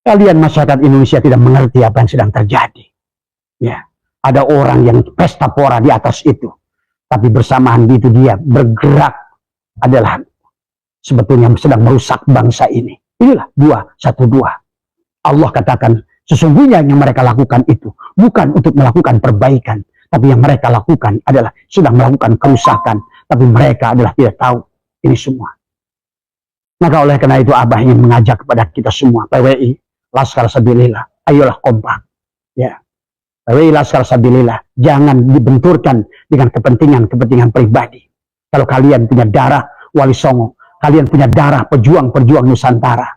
Kalian masyarakat Indonesia tidak mengerti apa yang sedang terjadi. Ya, ada orang yang pesta pora di atas itu, tapi bersamaan itu dia bergerak adalah sebetulnya sedang merusak bangsa ini. Inilah 212. Allah katakan sesungguhnya yang mereka lakukan itu bukan untuk melakukan perbaikan, tapi yang mereka lakukan adalah sedang melakukan kerusakan, tapi mereka adalah tidak tahu ini semua. Maka oleh karena itu Abah ingin mengajak kepada kita semua, PWI, Laskar Sabilillah, ayolah kompak. Ya. PWI Laskar Sabilillah, jangan dibenturkan dengan kepentingan pribadi. Kalau kalian punya darah Wali Songo, kalian punya darah pejuang-pejuang Nusantara,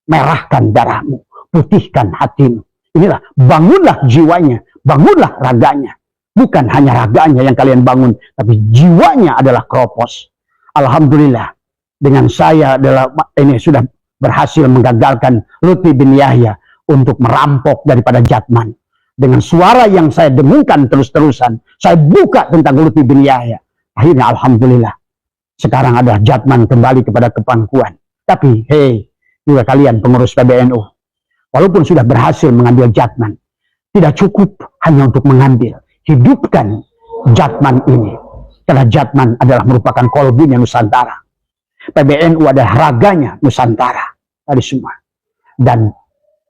merahkan darahmu, putihkan hatimu. Inilah, bangunlah jiwanya, bangunlah raganya. Bukan hanya raganya yang kalian bangun, tapi jiwanya adalah keropos. Alhamdulillah, dengan saya adalah ini sudah berhasil menggagalkan Lutfi bin Yahya untuk merampok daripada Jatman. Dengan suara yang saya dengungkan terus-terusan, saya buka tentang Lutfi bin Yahya. Akhirnya alhamdulillah, sekarang adalah Jatman kembali kepada kepangkuan. Tapi hei, juga kalian pengurus PBNU, walaupun sudah berhasil mengambil Jatman, tidak cukup hanya untuk mengambil, hidupkan Jatman ini. Karena Jatman adalah merupakan kolbunya Nusantara. PBNU adalah raganya Nusantara. Tadi semua. Dan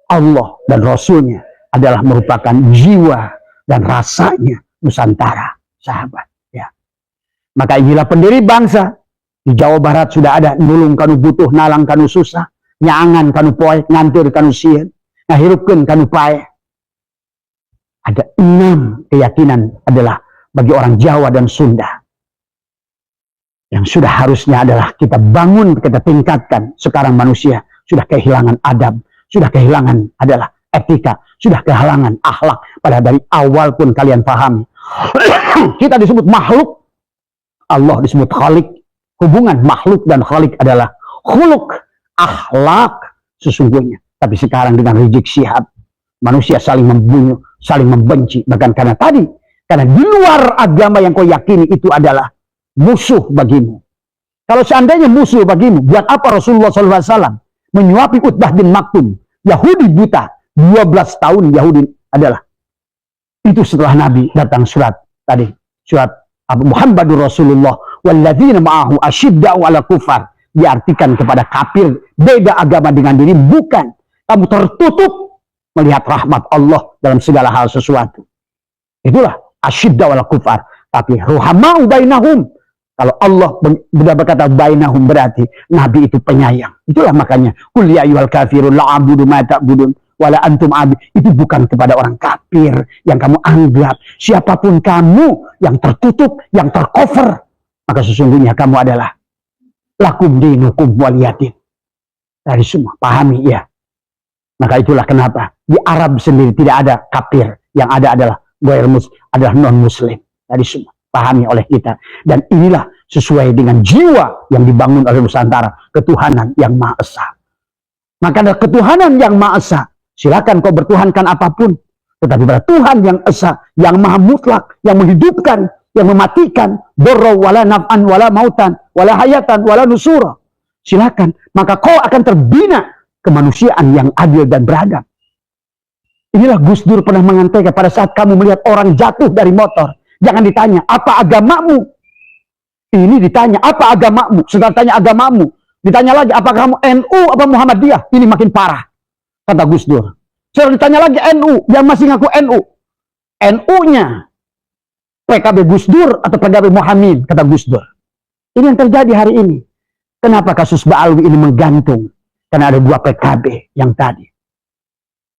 Allah dan Rasulnya adalah merupakan jiwa dan rasanya Nusantara. Sahabat. Ya. Maka inilah pendiri bangsa. Di Jawa Barat sudah ada nulung kanu butuh, nalang kanu susah, nyangan kanu poe, ngantur kanu sieun, ngahirupkeun kanu pae. Ada 6 keyakinan adalah bagi orang Jawa dan Sunda yang sudah harusnya adalah kita bangun, kita tingkatkan. Sekarang manusia sudah kehilangan adab, sudah kehilangan adalah etika, sudah kehilangan akhlak. Padahal dari awal pun kalian pahami. Kita disebut makhluk, Allah disebut khalik. Hubungan makhluk dan khalik adalah khuluk, akhlak sesungguhnya. Tapi sekarang dengan Rizik Syihab, manusia saling membunuh, saling membenci. Bahkan karena tadi, karena di luar agama yang kau yakini itu adalah musuh bagimu. Kalau seandainya musuh bagimu, buat apa Rasulullah SAW menyuapi Utbah bin Maktum, Yahudi buta, 12 tahun Yahudi adalah. Itu setelah Nabi datang surat tadi, surat Abu Muhammadur Rasulullah, walladzina ma'ahu asyidda'u 'ala kufar, diartikan kepada kafir, beda agama dengan diri, bukan. Kamu tertutup melihat rahmat Allah dalam segala hal sesuatu. Itulah asyidda'u 'ala kufar. Tapi ruhama'u bainahum, kalau Allah berkata bainahum berarti Nabi itu penyayang. Itulah makanya qul ya ayyuhal kafirun la a'budu ma ta'budun wala antum abid. Itu bukan kepada orang kafir yang kamu anggap. Siapapun kamu yang tertutup, yang tercover, maka sesungguhnya kamu adalah lakum dinukum waliyadin. Dari semua, pahami ya. Maka itulah kenapa di Arab sendiri tidak ada kafir, yang ada adalah adalah non muslim. Dari semua, pahami oleh kita. Dan inilah sesuai dengan jiwa yang dibangun oleh Nusantara, ketuhanan yang Maha Esa. Maka ada ketuhanan yang Maha Esa. Silakan kau bertuhankan apapun, tetapi pada Tuhan yang Esa, yang Maha Mutlak, yang menghidupkan, yang mematikan, dorra wala naf'an wala mautan wala hayatan wala nusura. Silakan, maka kau akan terbina kemanusiaan yang adil dan beradab. Inilah Gus Dur pernah mengatakan pada saat kamu melihat orang jatuh dari motor, jangan ditanya apa agamamu. Ini ditanya, apa agamamu? Setelah tanya agamamu, ditanya lagi, apakah kamu NU apa Muhammadiyah? Ini makin parah, kata Gus Dur. Setelah ditanya lagi NU, yang masih ngaku NU. NU-nya PKB Gus Dur atau PKB Muhammad, kata Gus Dur. Ini yang terjadi hari ini. Kenapa kasus Ba'alwi ini menggantung? Karena ada dua PKB yang tadi.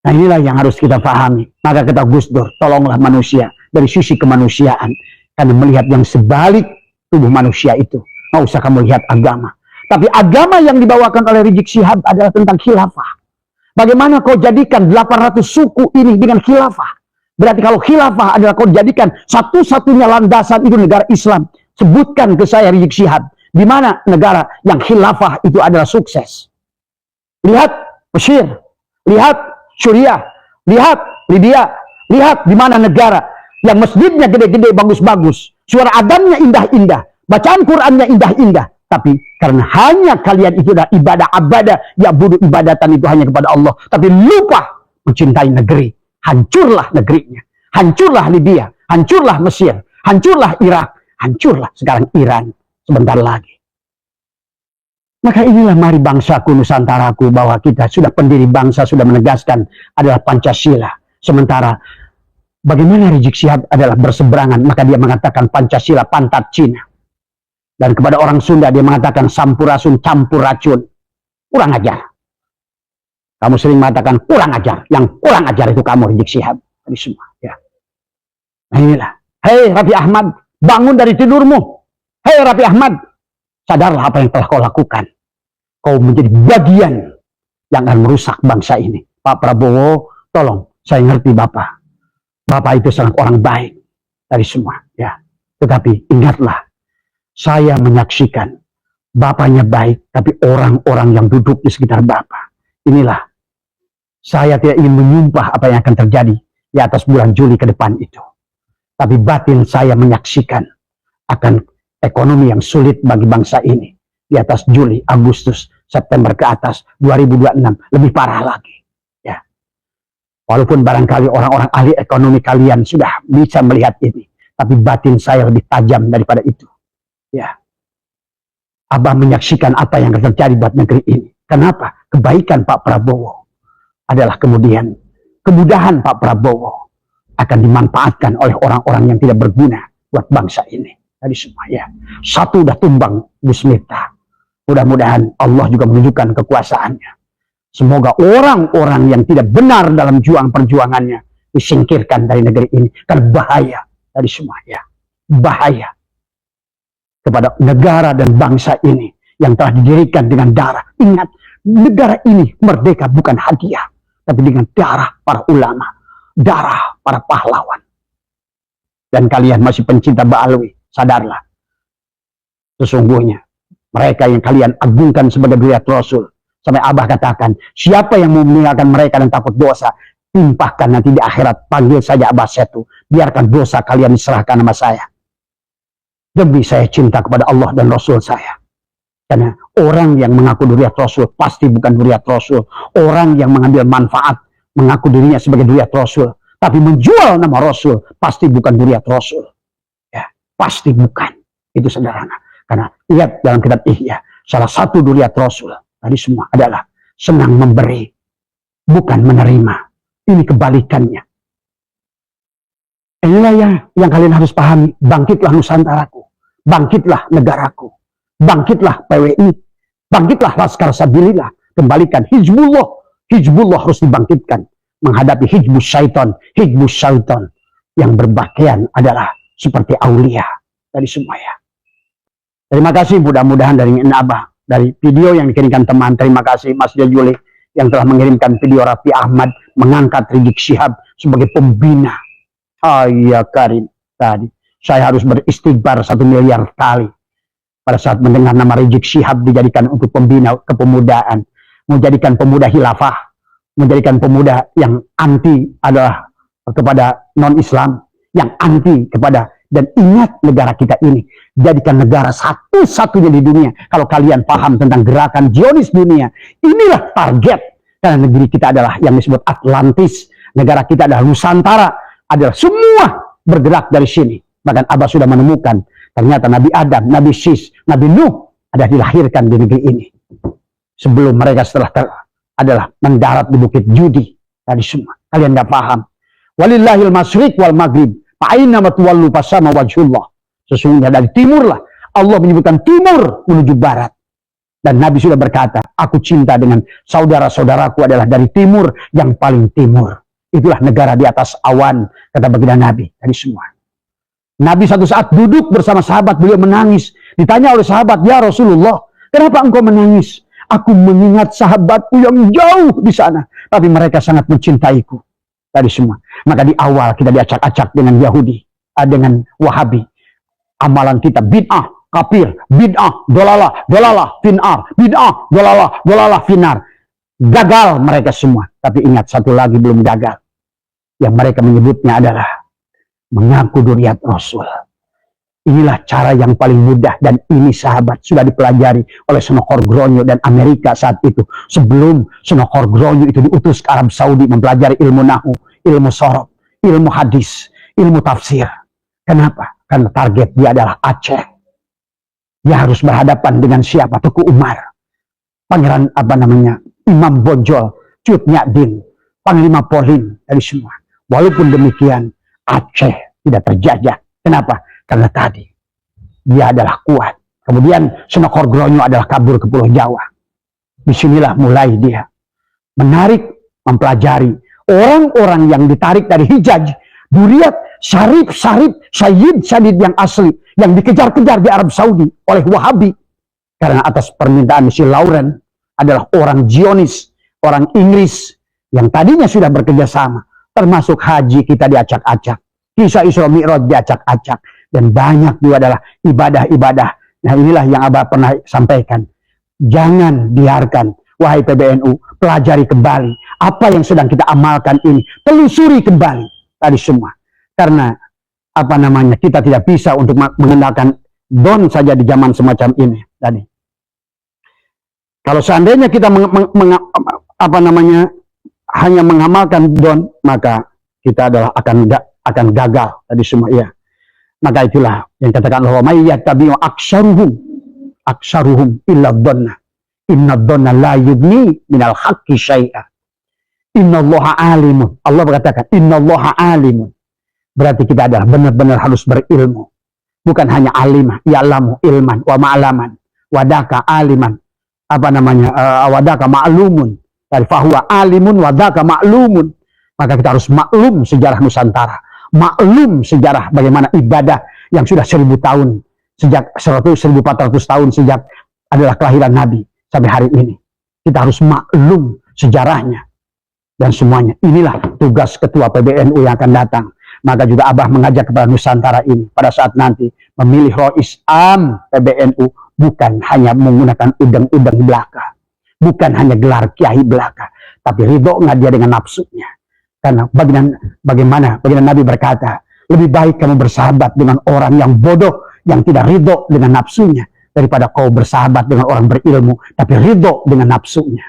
Nah inilah yang harus kita pahami. Maka kata Gus Dur, tolonglah manusia dari sisi kemanusiaan. Karena melihat yang sebalik tubuh manusia itu. Nggak usah kamu lihat agama. Tapi agama yang dibawakan oleh Rizik Syihab adalah tentang khilafah. Bagaimana kau jadikan 800 suku ini dengan khilafah? Berarti kalau khilafah adalah kau jadikan satu-satunya landasan itu negara Islam. Sebutkan ke saya Rizik Syihab. Di mana negara yang khilafah itu adalah sukses. Lihat Mesir. Lihat Suriah. Lihat Libya. Lihat di mana negara yang masjidnya gede-gede, bagus-bagus. Suara adamnya indah-indah. Bacaan Qurannya indah-indah. Tapi karena hanya kalian itu adalah ibadah-ibadah. Ya budu ibadatan itu hanya kepada Allah. Tapi lupa mencintai negeri. Hancurlah negerinya. Hancurlah Libya. Hancurlah Mesir. Hancurlah Irak. Hancurlah sekarang Iran. Sebentar lagi. Maka inilah mari bangsaku, Nusantaraku, bahwa kita sudah pendiri bangsa, sudah menegaskan adalah Pancasila. Sementara bagaimana Rizik Syihab adalah berseberangan, maka dia mengatakan Pancasila pantat Cina. Dan kepada orang Sunda dia mengatakan sampurasun campur racun. Kurang ajar. Kamu sering mengatakan kurang ajar. Yang kurang ajar itu kamu Rizik Syihab. Ini semua. Ya. Nah inilah. Hei Raffi Ahmad, bangun dari tidurmu. Hei Raffi Ahmad, sadarlah apa yang telah kau lakukan. Kau menjadi bagian yang akan merusak bangsa ini. Pak Prabowo, tolong. Saya ngerti Bapak. Bapak itu sangat orang baik dari semua. Ya. Tetapi ingatlah. Saya menyaksikan bapaknya baik, tapi orang-orang yang duduk di sekitar bapak. Inilah, saya tidak ingin menyumpah apa yang akan terjadi di atas bulan Juli ke depan itu. Tapi batin saya menyaksikan akan ekonomi yang sulit bagi bangsa ini. Di atas Juli, Agustus, September ke atas, 2026, lebih parah lagi. Ya. Walaupun barangkali orang-orang ahli ekonomi kalian sudah bisa melihat ini. Tapi batin saya lebih tajam daripada itu. Ya, Abah menyaksikan apa yang terjadi buat negeri ini. Kenapa? Kebaikan Pak Prabowo adalah kemudian kemudahan Pak Prabowo akan dimanfaatkan oleh orang-orang yang tidak berguna buat bangsa ini. Tadi semua ya. Satu udah tumbang Gus Miftah. Mudah-mudahan Allah juga menunjukkan kekuasaannya. Semoga orang-orang yang tidak benar dalam perjuangannya disingkirkan dari negeri ini. Karena bahaya tadi semua ya. Bahaya kepada negara dan bangsa ini yang telah didirikan dengan darah. Ingat, negara ini merdeka bukan hadiah, tapi dengan darah para ulama, darah para pahlawan. Dan kalian masih pencinta Ba'alwi, sadarlah. Sesungguhnya, mereka yang kalian agungkan sebagai zuriat Rasul, sampai Abah katakan, siapa yang mau meninggalkan mereka dan takut dosa, timpahkan nanti di akhirat, panggil saja Abah Setu, biarkan dosa kalian diserahkan sama saya. Demi saya cinta kepada Allah dan Rasul saya. Karena orang yang mengaku zuriat Rasul pasti bukan zuriat Rasul. Orang yang mengambil manfaat mengaku dirinya sebagai zuriat Rasul, tapi menjual nama Rasul pasti bukan zuriat Rasul. Ya, pasti bukan. Itu sederhana. Karena lihat dalam kitab Ihya, salah satu zuriat Rasul tadi semua adalah senang memberi, bukan menerima. Ini kebalikannya. Inilah yang kalian harus pahami. Bangkitlah Nusantaraku. Bangkitlah negaraku. Bangkitlah PWI. Bangkitlah Laskar Sabilillah. Kembalikan Hizbullah. Hizbullah harus dibangkitkan. Menghadapi Hizbus Syaitan. Hizbus Syaitan. Yang berpakaian adalah seperti aulia. Dari semua ya. Terima kasih mudah-mudahan dari Abah. Dari video yang dikirimkan teman. Terima kasih Mas Jajuli. Yang telah mengirimkan video Raffi Ahmad. Mengangkat Rizik Syihab sebagai pembina. Ya Karim tadi. Saya harus beristighfar 1 miliar kali pada saat mendengar nama Rizik Syihab dijadikan untuk pembina kepemudaan, menjadikan pemuda khilafah, menjadikan pemuda yang anti adalah kepada non-Islam, yang anti kepada, dan ingat negara kita ini jadikan negara satu-satunya di dunia. Kalau kalian paham tentang gerakan Zionis dunia, inilah target, karena negeri kita adalah yang disebut Atlantis, negara kita adalah Nusantara, adalah semua bergerak dari sini. Bahkan Abah sudah menemukan Ternyata Nabi Adam, Nabi Sis, Nabi Nuh ada dilahirkan di negeri ini. Sebelum mereka adalah mendarat di Bukit Judi. Tadi semua. Kalian nggak paham. Walillahil masyriq wal maghrib. Fa'aina matwallu fasama wajhullah. Sesungguhnya dari timur lah. Allah menyebutkan timur menuju barat. Dan Nabi sudah berkata, aku cinta dengan saudara-saudaraku adalah dari timur yang paling timur. Itulah negara di atas awan, kata baginda Nabi. Tadi semua. Nabi satu saat duduk bersama sahabat, beliau menangis. Ditanya oleh sahabat, ya Rasulullah, kenapa engkau menangis? Aku mengingat sahabatku yang jauh di sana. Tapi mereka sangat mencintaiku. Tadi semua. Maka di awal kita diacak-acak dengan Yahudi. Dengan Wahabi. Amalan kita bid'ah, kafir, bid'ah, dolalah, finar. Bid'ah, dolalah, finar. Gagal mereka semua. Tapi ingat satu lagi belum gagal. Yang mereka menyebutnya adalah mengaku dzurriyyat Rasul. Inilah cara yang paling mudah, dan ini sahabat sudah dipelajari oleh Sunan Gronyo dan Amerika saat itu. Sebelum Sunan Gronyo itu diutus ke Arab Saudi mempelajari ilmu nahu, ilmu sorof, ilmu hadis, ilmu tafsir. Kenapa? Karena target dia adalah Aceh. Dia harus berhadapan dengan siapa? Tuku Umar, Pangeran Imam Bonjol, Cut Nyadin, Panglima Polim, dari semua. Walaupun demikian, Aceh tidak terjajah. Kenapa? Karena tadi dia adalah kuat. Kemudian Sunan Gronyo adalah kabur ke Pulau Jawa. Disinilah mulai dia menarik, mempelajari orang-orang yang ditarik dari Hijaz, Dzurriyyat, Syarif, Sayyid yang asli, yang dikejar-kejar di Arab Saudi oleh Wahabi. Karena atas permintaan si Lauren adalah orang Zionis, orang Inggris, yang tadinya sudah bekerja sama. Termasuk haji kita diacak-acak. Kisah Isra Mi'raj diacak-acak. Dan banyak juga adalah ibadah-ibadah. Nah inilah yang Abah pernah sampaikan. Jangan biarkan, wahai PBNU, pelajari kembali. Apa yang sedang kita amalkan ini. Telusuri kembali. Tadi semua. Karena, kita tidak bisa untuk mengendalikan don saja di zaman semacam ini. Tadi. Kalau seandainya kita hanya mengamalkan don, maka kita adalah akan gagal. Tadi semua, ya. Maka itulah yang katakan Allah, may yattabi'u aksaruhum illa dhanna inna dhanna la yughni minal haqqi syai'a innallaha alimun. Allah berkatakan innallaha alimun. Berarti kita adalah benar-benar harus berilmu. Bukan hanya alimah, ya'lamu ilman wa ma'laman, wadaka aliman, wadaka ma'lumun. Dari fahuwa alimun wadaka ma'lumun. Maka kita harus maklum sejarah Nusantara. Maklum sejarah bagaimana ibadah yang sudah 1000 tahun, sejak 1400 tahun sejak adalah kelahiran Nabi sampai hari ini. Kita harus maklum sejarahnya dan semuanya. Inilah tugas ketua PBNU yang akan datang. Maka juga Abah mengajak kepada Nusantara ini pada saat nanti memilih Rois Am PBNU bukan hanya menggunakan udang-udang belaka, bukan hanya gelar kiai belaka, tapi ridho nggak dia dengan nafsunya. Karena bagaimana Nabi berkata, lebih baik kamu bersahabat dengan orang yang bodoh, yang tidak ridho dengan nafsunya, daripada kau bersahabat dengan orang berilmu, tapi ridho dengan nafsunya.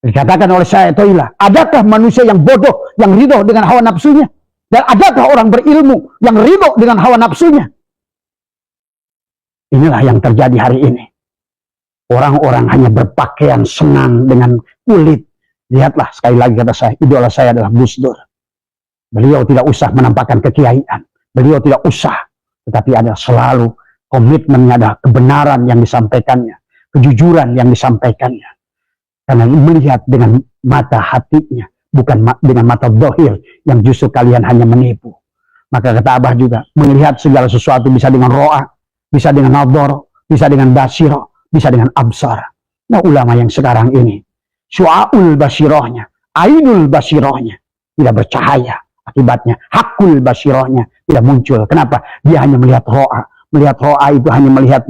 Dikatakan oleh saya, Toilah, adakah manusia yang bodoh, yang ridho dengan hawa nafsunya? Dan adakah orang berilmu, yang ridho dengan hawa nafsunya? Inilah yang terjadi hari ini. Orang-orang hanya berpakaian senang dengan kulit. Lihatlah, sekali lagi kata saya, idola saya adalah Gus Dur. Beliau tidak usah menampakkan kekiaian. Beliau tidak usah. Tetapi ada selalu komitmennya, ada kebenaran yang disampaikannya. Kejujuran yang disampaikannya. Karena melihat dengan mata hatinya. Bukan dengan mata dohir yang justru kalian hanya menipu. Maka kata Abah juga, melihat segala sesuatu bisa dengan ro'a, bisa dengan nadhar, bisa dengan basiro, bisa dengan absar. Nah ulama yang sekarang ini, syu'aul basirohnya, ainul basirohnya tidak bercahaya. Akibatnya hakul basirohnya tidak muncul. Kenapa? Dia hanya melihat ro'a. Melihat ro'a itu hanya melihat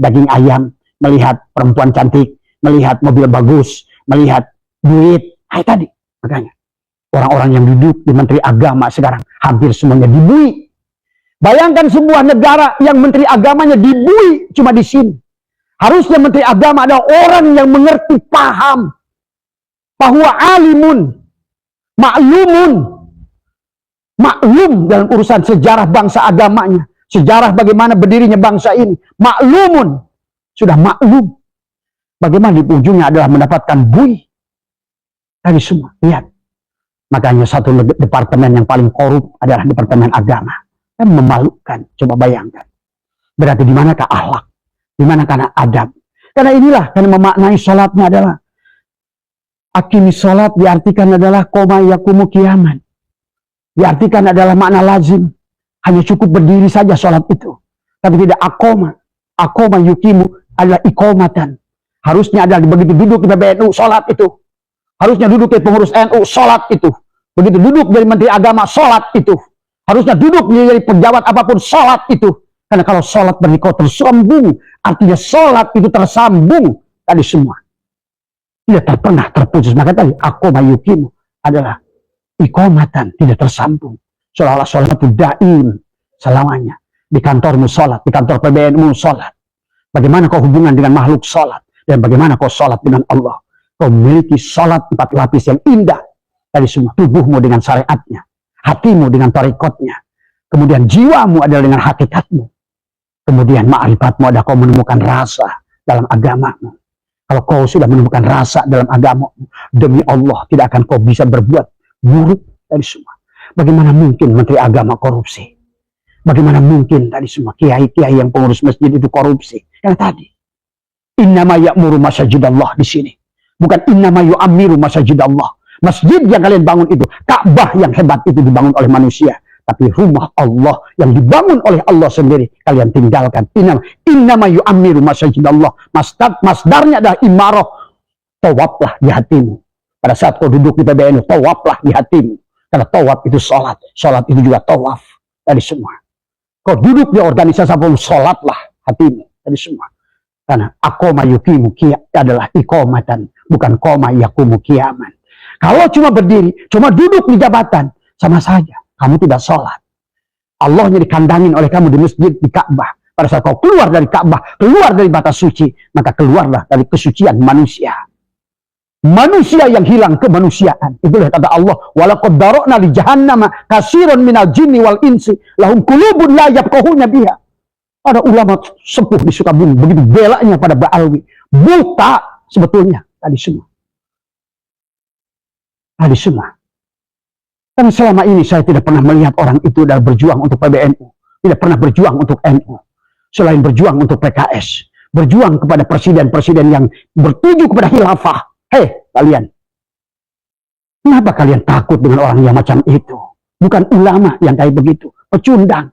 daging ayam, melihat perempuan cantik, melihat mobil bagus, melihat duit. Tadi makanya orang-orang yang duduk di Menteri Agama sekarang hampir semuanya dibui. Bayangkan sebuah negara yang Menteri Agamanya dibui cuma di sini. Harusnya Menteri Agama adalah orang yang mengerti, paham bahwa alimun, maklum dalam urusan sejarah bangsa agamanya. Sejarah bagaimana berdirinya bangsa ini. Maklumun. Sudah maklum. Bagaimana di ujungnya adalah mendapatkan bui. Tadi semua. Lihat. Makanya satu departemen yang paling korup adalah departemen agama. Dan memalukan. Coba bayangkan. Berarti di manakah akhlak? Di manakah adab? Karena inilah. Karena memaknai sholatnya adalah. Akimi sholat diartikan adalah koma yakumu kiaman. Diartikan adalah makna lazim. Hanya cukup berdiri saja sholat itu. Tapi tidak akoma. Akoma yukimu adalah ikomatan. Harusnya adalah begitu duduk di PBNU, sholat itu. Harusnya duduk di pengurus NU, sholat itu. Begitu duduk dari Menteri Agama, sholat itu. Harusnya duduk dari pejabat apapun, sholat itu. Karena kalau sholat berikut tersambung, artinya sholat itu tersambung. Tadi semua. Tidak pernah terputus. Maka tadi, akoma yukimu adalah ikomatan, tidak tersambung. Seolah-olah sholat itu daim selamanya. Di kantormu sholat, di kantor PBNU sholat. Bagaimana kau hubungan dengan makhluk sholat? Dan bagaimana kau sholat dengan Allah? Kau memiliki sholat 4 lapis yang indah. Dari semua tubuhmu dengan syariatnya. Hatimu dengan tarikotnya. Kemudian jiwamu adalah dengan hakikatmu. Kemudian ma'rifatmu adalah kau menemukan rasa dalam agamamu. Kalau kau sudah menemukan rasa dalam agamamu, demi Allah tidak akan kau bisa berbuat buruk dari semua. Bagaimana mungkin Menteri Agama korupsi? Bagaimana mungkin tadi semua kiai-kiai yang pengurus masjid itu korupsi? Yang tadi. Innama ya'muru masajidallah di sini. Bukan innama yu'amiru masajidallah. Masjid yang kalian bangun itu. Ka'bah yang hebat itu dibangun oleh manusia. Tapi rumah Allah yang dibangun oleh Allah sendiri. Kalian tinggalkan. Innama yu'amiru masajidallah. Masdarnya adalah imarah. Tawaflah di hatimu. Pada saat kau duduk di PBNU. Tawaflah di hatimu. Karena tawaf itu sholat. Sholat itu juga tawaf. Dari semua. Kau duduk di organisasi apapun, sholatlah hatimu. Dari semua. Karena akoma yukimu adalah ikomatan. Bukan koma yakumu kiaman. Kalau cuma berdiri, cuma duduk di jabatan. Sama saja. Kamu tidak sholat. Allahnya dikandangin oleh kamu di masjid, di Ka'bah. Pada saat kau keluar dari Ka'bah, keluar dari batas suci. Maka keluarlah dari kesucian manusia. Manusia yang hilang kemanusiaan. Itulah kata Allah. Walaqad darokna li jahannama katsiran minal jinni wal insi lahum qulubun la yafqahuna biha. Ada ulama sepuh di Sukabumi begitu belanya pada Ba'alwi. Buta sebetulnya tadi semua. Tadi semua. Karena selama ini saya tidak pernah melihat orang itu dalam berjuang untuk PBNU. Tidak pernah berjuang untuk NU. Selain berjuang untuk PKS. Berjuang kepada presiden-presiden yang bertuju kepada khilafah. Hei kalian, kenapa kalian takut dengan orang yang macam itu? Bukan ulama yang kayak begitu, pecundang.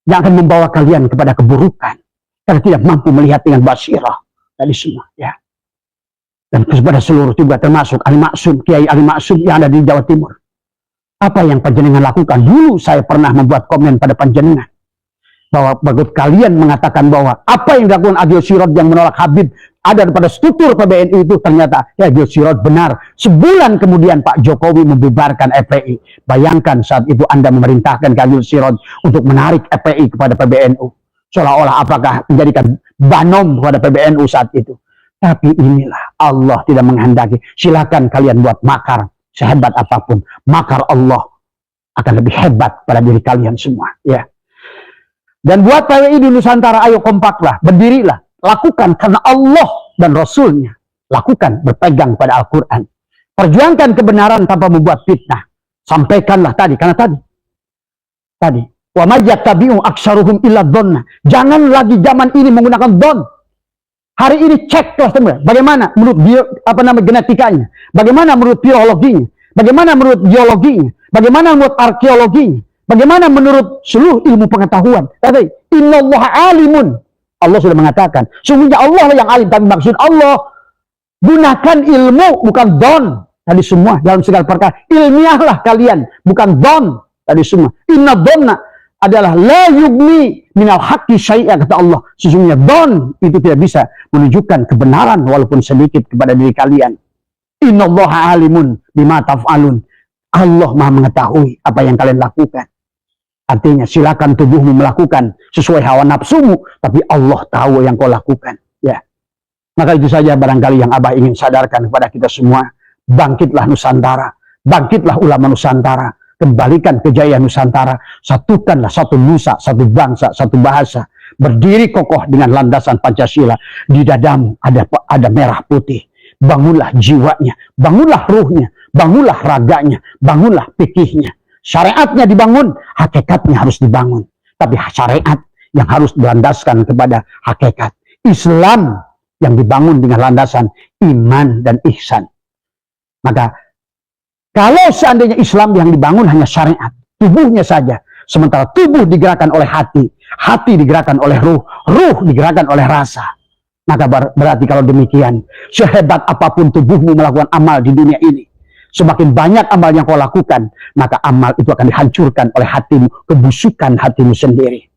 Yang akan membawa kalian kepada keburukan. Karena tidak mampu melihat dengan basirah. Tadi semua, ya. Dan kepada seluruh juga termasuk Ali Maksum, Kiai Ali Maksum yang ada di Jawa Timur. Apa yang panjenengan lakukan? Dulu saya pernah membuat komen pada panjenengan. Bahwa bagus kalian mengatakan bahwa apa yang dilakukan Agil Sirot yang menolak Habib ada pada struktur PBNU itu ternyata ya Agil Sirot benar. Sebulan kemudian Pak Jokowi membubarkan FPI. Bayangkan saat itu Anda memerintahkan Agil Sirot untuk menarik FPI kepada PBNU. Seolah-olah apakah menjadikan banom kepada PBNU saat itu. Tapi inilah Allah tidak menghendaki. Silakan kalian buat makar sehebat apapun. Makar Allah akan lebih hebat pada diri kalian semua. Ya. Dan buat PWI di Nusantara, ayo kompaklah, berdirilah, lakukan karena Allah dan Rasulnya. Lakukan, berpegang pada Al-Quran. Perjuangkan kebenaran tanpa membuat fitnah. Sampaikanlah tadi, karena tadi. Wa mayyatabi'u aksaruhum illa dhonna. Jangan lagi zaman ini menggunakan dhon. Hari ini ceklah semua. Bagaimana menurut genetikanya? Bagaimana menurut biologinya? Bagaimana menurut geologinya? Bagaimana menurut arkeologinya? Bagaimana menurut seluruh ilmu pengetahuan? Tadi, innallaha alimun. Allah sudah mengatakan, sungguhnya Allah yang alim. Tapi maksud Allah, gunakan ilmu, bukan don. Tadi semua, dalam segala perkara. Ilmiahlah kalian, bukan don. Tadi semua. Inna donna adalah la yugni minal haqqi syai'a, kata Allah. Sesungguhnya don itu tidak bisa menunjukkan kebenaran walaupun sedikit kepada diri kalian. Innallaha alimun bima taf'alun. Allah Maha mengetahui apa yang kalian lakukan. Artinya silakan tubuhmu melakukan sesuai hawa nafsumu, tapi Allah tahu yang kau lakukan. Ya, maka itu saja barangkali yang Abah ingin sadarkan kepada kita semua. Bangkitlah Nusantara, bangkitlah ulama Nusantara, kembalikan kejayaan Nusantara, satukanlah satu nusa, satu bangsa, satu bahasa, berdiri kokoh dengan landasan Pancasila. Di dadamu ada merah putih. Bangunlah jiwanya, bangunlah ruhnya, bangunlah raganya, bangunlah fikihnya. Syariatnya dibangun, hakikatnya harus dibangun. Tapi syariat yang harus berlandaskan kepada hakikat. Islam yang dibangun dengan landasan iman dan ihsan. Maka kalau seandainya Islam yang dibangun hanya syariat, tubuhnya saja, sementara tubuh digerakkan oleh hati, hati digerakkan oleh ruh, ruh digerakkan oleh rasa, maka berarti kalau demikian, sehebat apapun tubuhmu melakukan amal di dunia ini, semakin banyak amal yang kau lakukan, maka amal itu akan dihancurkan oleh hatimu, kebusukan hatimu sendiri.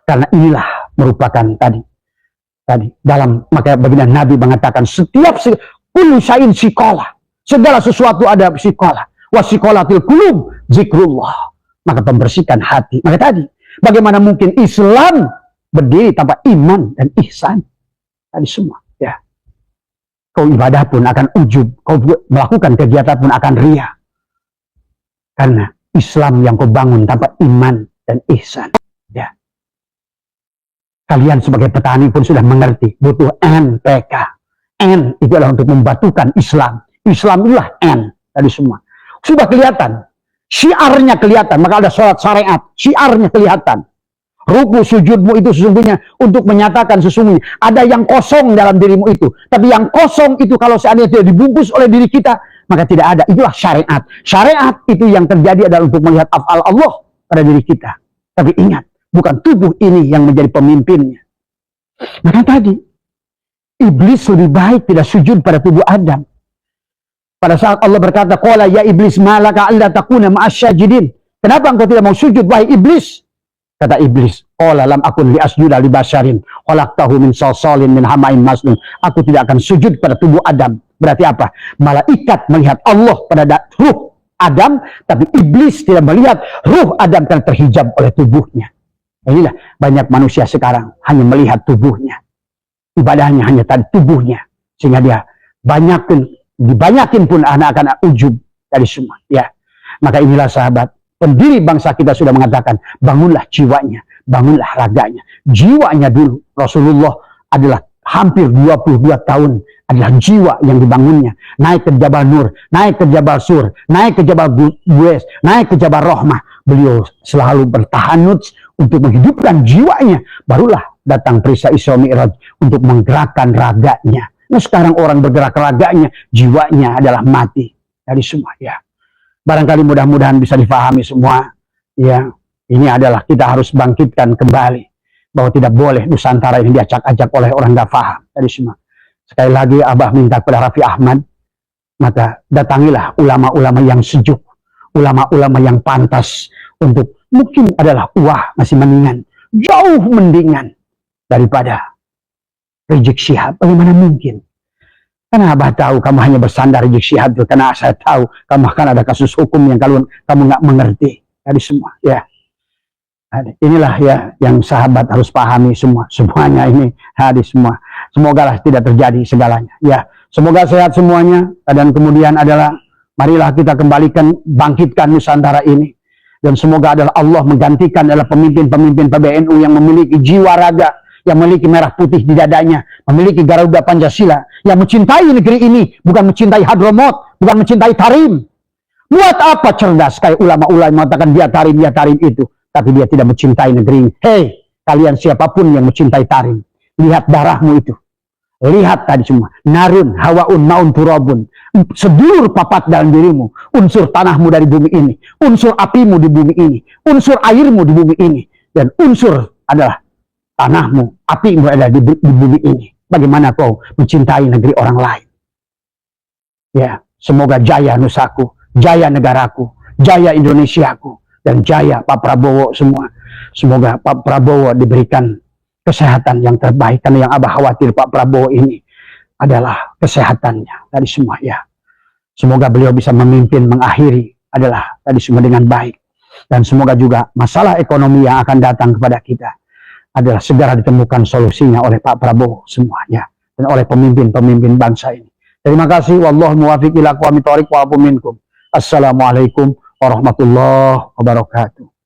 Karena inilah merupakan tadi dalam, maka baginda Nabi mengatakan setiap kullu syai'in siqalah, segala sesuatu ada siqalah, wa siqalatil qulub zikrullah, maka membersihkan hati. Maka tadi bagaimana mungkin Islam berdiri tanpa iman dan ihsan? Tadi semua ya, kau ibadah pun akan ujub, kau melakukan kegiatan pun akan ria, karena Islam yang kau bangun tanpa iman dan ihsan. Ya, kalian sebagai petani pun sudah mengerti, butuh NPK. N itu adalah untuk membatukan Islam. Islam itulah N tadi semua. Sudah kelihatan, syiarnya kelihatan, maka ada sholat syariat, syiarnya kelihatan. Ruku sujudmu itu sesungguhnya untuk menyatakan sesungguhnya ada yang kosong dalam dirimu itu. Tapi yang kosong itu kalau seandainya tidak dibungkus oleh diri kita, maka tidak ada. Itulah syariat. Syariat itu yang terjadi adalah untuk melihat af'al Allah pada diri kita. Tapi ingat, bukan tubuh ini yang menjadi pemimpinnya. Maka tadi, iblis lebih baik tidak sujud pada tubuh Adam. Pada saat Allah berkata, qala ya iblis malaka alla takuna ma'asyajidin. Kenapa engkau tidak mau sujud, wahai iblis? Kata iblis, qala lam akun li asjuda li basyarin khalaqtahu min salsalin min hama'in masnun. Aku tidak akan sujud pada tubuh Adam. Berarti apa? Malaikat melihat Allah pada ruh Adam, tapi iblis tidak melihat ruh Adam karena terhijab oleh tubuhnya. Inilah banyak manusia sekarang hanya melihat tubuhnya. Ibadahnya hanya tadi tubuhnya, sehingga dia dibanyakin pun anak-anak ujub dari semua. Ya, maka inilah sahabat, pendiri bangsa kita sudah mengatakan, bangunlah jiwanya, bangunlah raganya. Jiwanya dulu, Rasulullah adalah hampir 22 tahun adalah jiwa yang dibangunnya. Naik ke Jabal Nur, naik ke Jabal Sur, naik ke Jabal Bues, naik ke Jabal Rahmah. Beliau selalu bertahanut untuk menghidupkan jiwanya. Barulah datang perisa Isra Mi'raj untuk menggerakkan raganya. Nah sekarang orang bergerak raganya, jiwanya adalah mati. Dari semua ya. Barangkali mudah-mudahan bisa difahami semua. Ya, ini adalah kita harus bangkitkan kembali bahwa tidak boleh Nusantara ini diacak-acak oleh orang nggak paham. Dari semua. Sekali lagi Abah minta kepada Raffi Ahmad, maka datangilah ulama-ulama yang sejuk, ulama-ulama yang pantas untuk mungkin adalah masih mendingan, jauh mendingan daripada Rizik Syihab. Bagaimana mungkin? Karena Abah tahu kamu hanya bersandar Rizik Syihab itu, karena saya tahu kamu akan ada kasus hukum yang kamu nggak mengerti dari semua. Ya, inilah ya yang sahabat harus pahami semuanya ini hadis semua. Semoga tidak terjadi segalanya. Ya, semoga sehat semuanya. Dan kemudian adalah marilah kita kembalikan, bangkitkan Nusantara ini. Dan semoga adalah Allah menggantikan adalah pemimpin-pemimpin PBNU yang memiliki jiwa raga, yang memiliki merah putih di dadanya, memiliki Garuda Pancasila, yang mencintai negeri ini, bukan mencintai Hadramot, bukan mencintai Tarim. Buat apa cerdas kayak ulama-ulama mengatakan dia Tarim itu, tapi dia tidak mencintai negeri ini. Hei, kalian siapapun yang mencintai Tarim, lihat darahmu itu. Lihat tadi semua, narun, hawaun, maun, turabun. Sedulur papat dalam dirimu, unsur tanahmu dari bumi ini, unsur apimu di bumi ini, unsur airmu di bumi ini, dan unsur adalah tanahmu, apimu ada di bumi ini. Bagaimana kau mencintai negeri orang lain? Ya, semoga jaya nusaku, jaya negaraku, jaya Indonesiaku, dan jaya Pak Prabowo semua. Semoga Pak Prabowo diberikan kesehatan yang terbaik, karena yang Abah khawatir Pak Prabowo ini adalah kesehatannya dari semua ya. Semoga beliau bisa memimpin, mengakhiri adalah tadi semua dengan baik. Dan semoga juga masalah ekonomi yang akan datang kepada kita adalah segera ditemukan solusinya oleh Pak Prabowo semuanya, dan oleh pemimpin-pemimpin bangsa ini. Terima kasih. Wallahu muwaffiq ila aqwamit thoriq wa minkum. Assalamualaikum warahmatullahi wabarakatuh.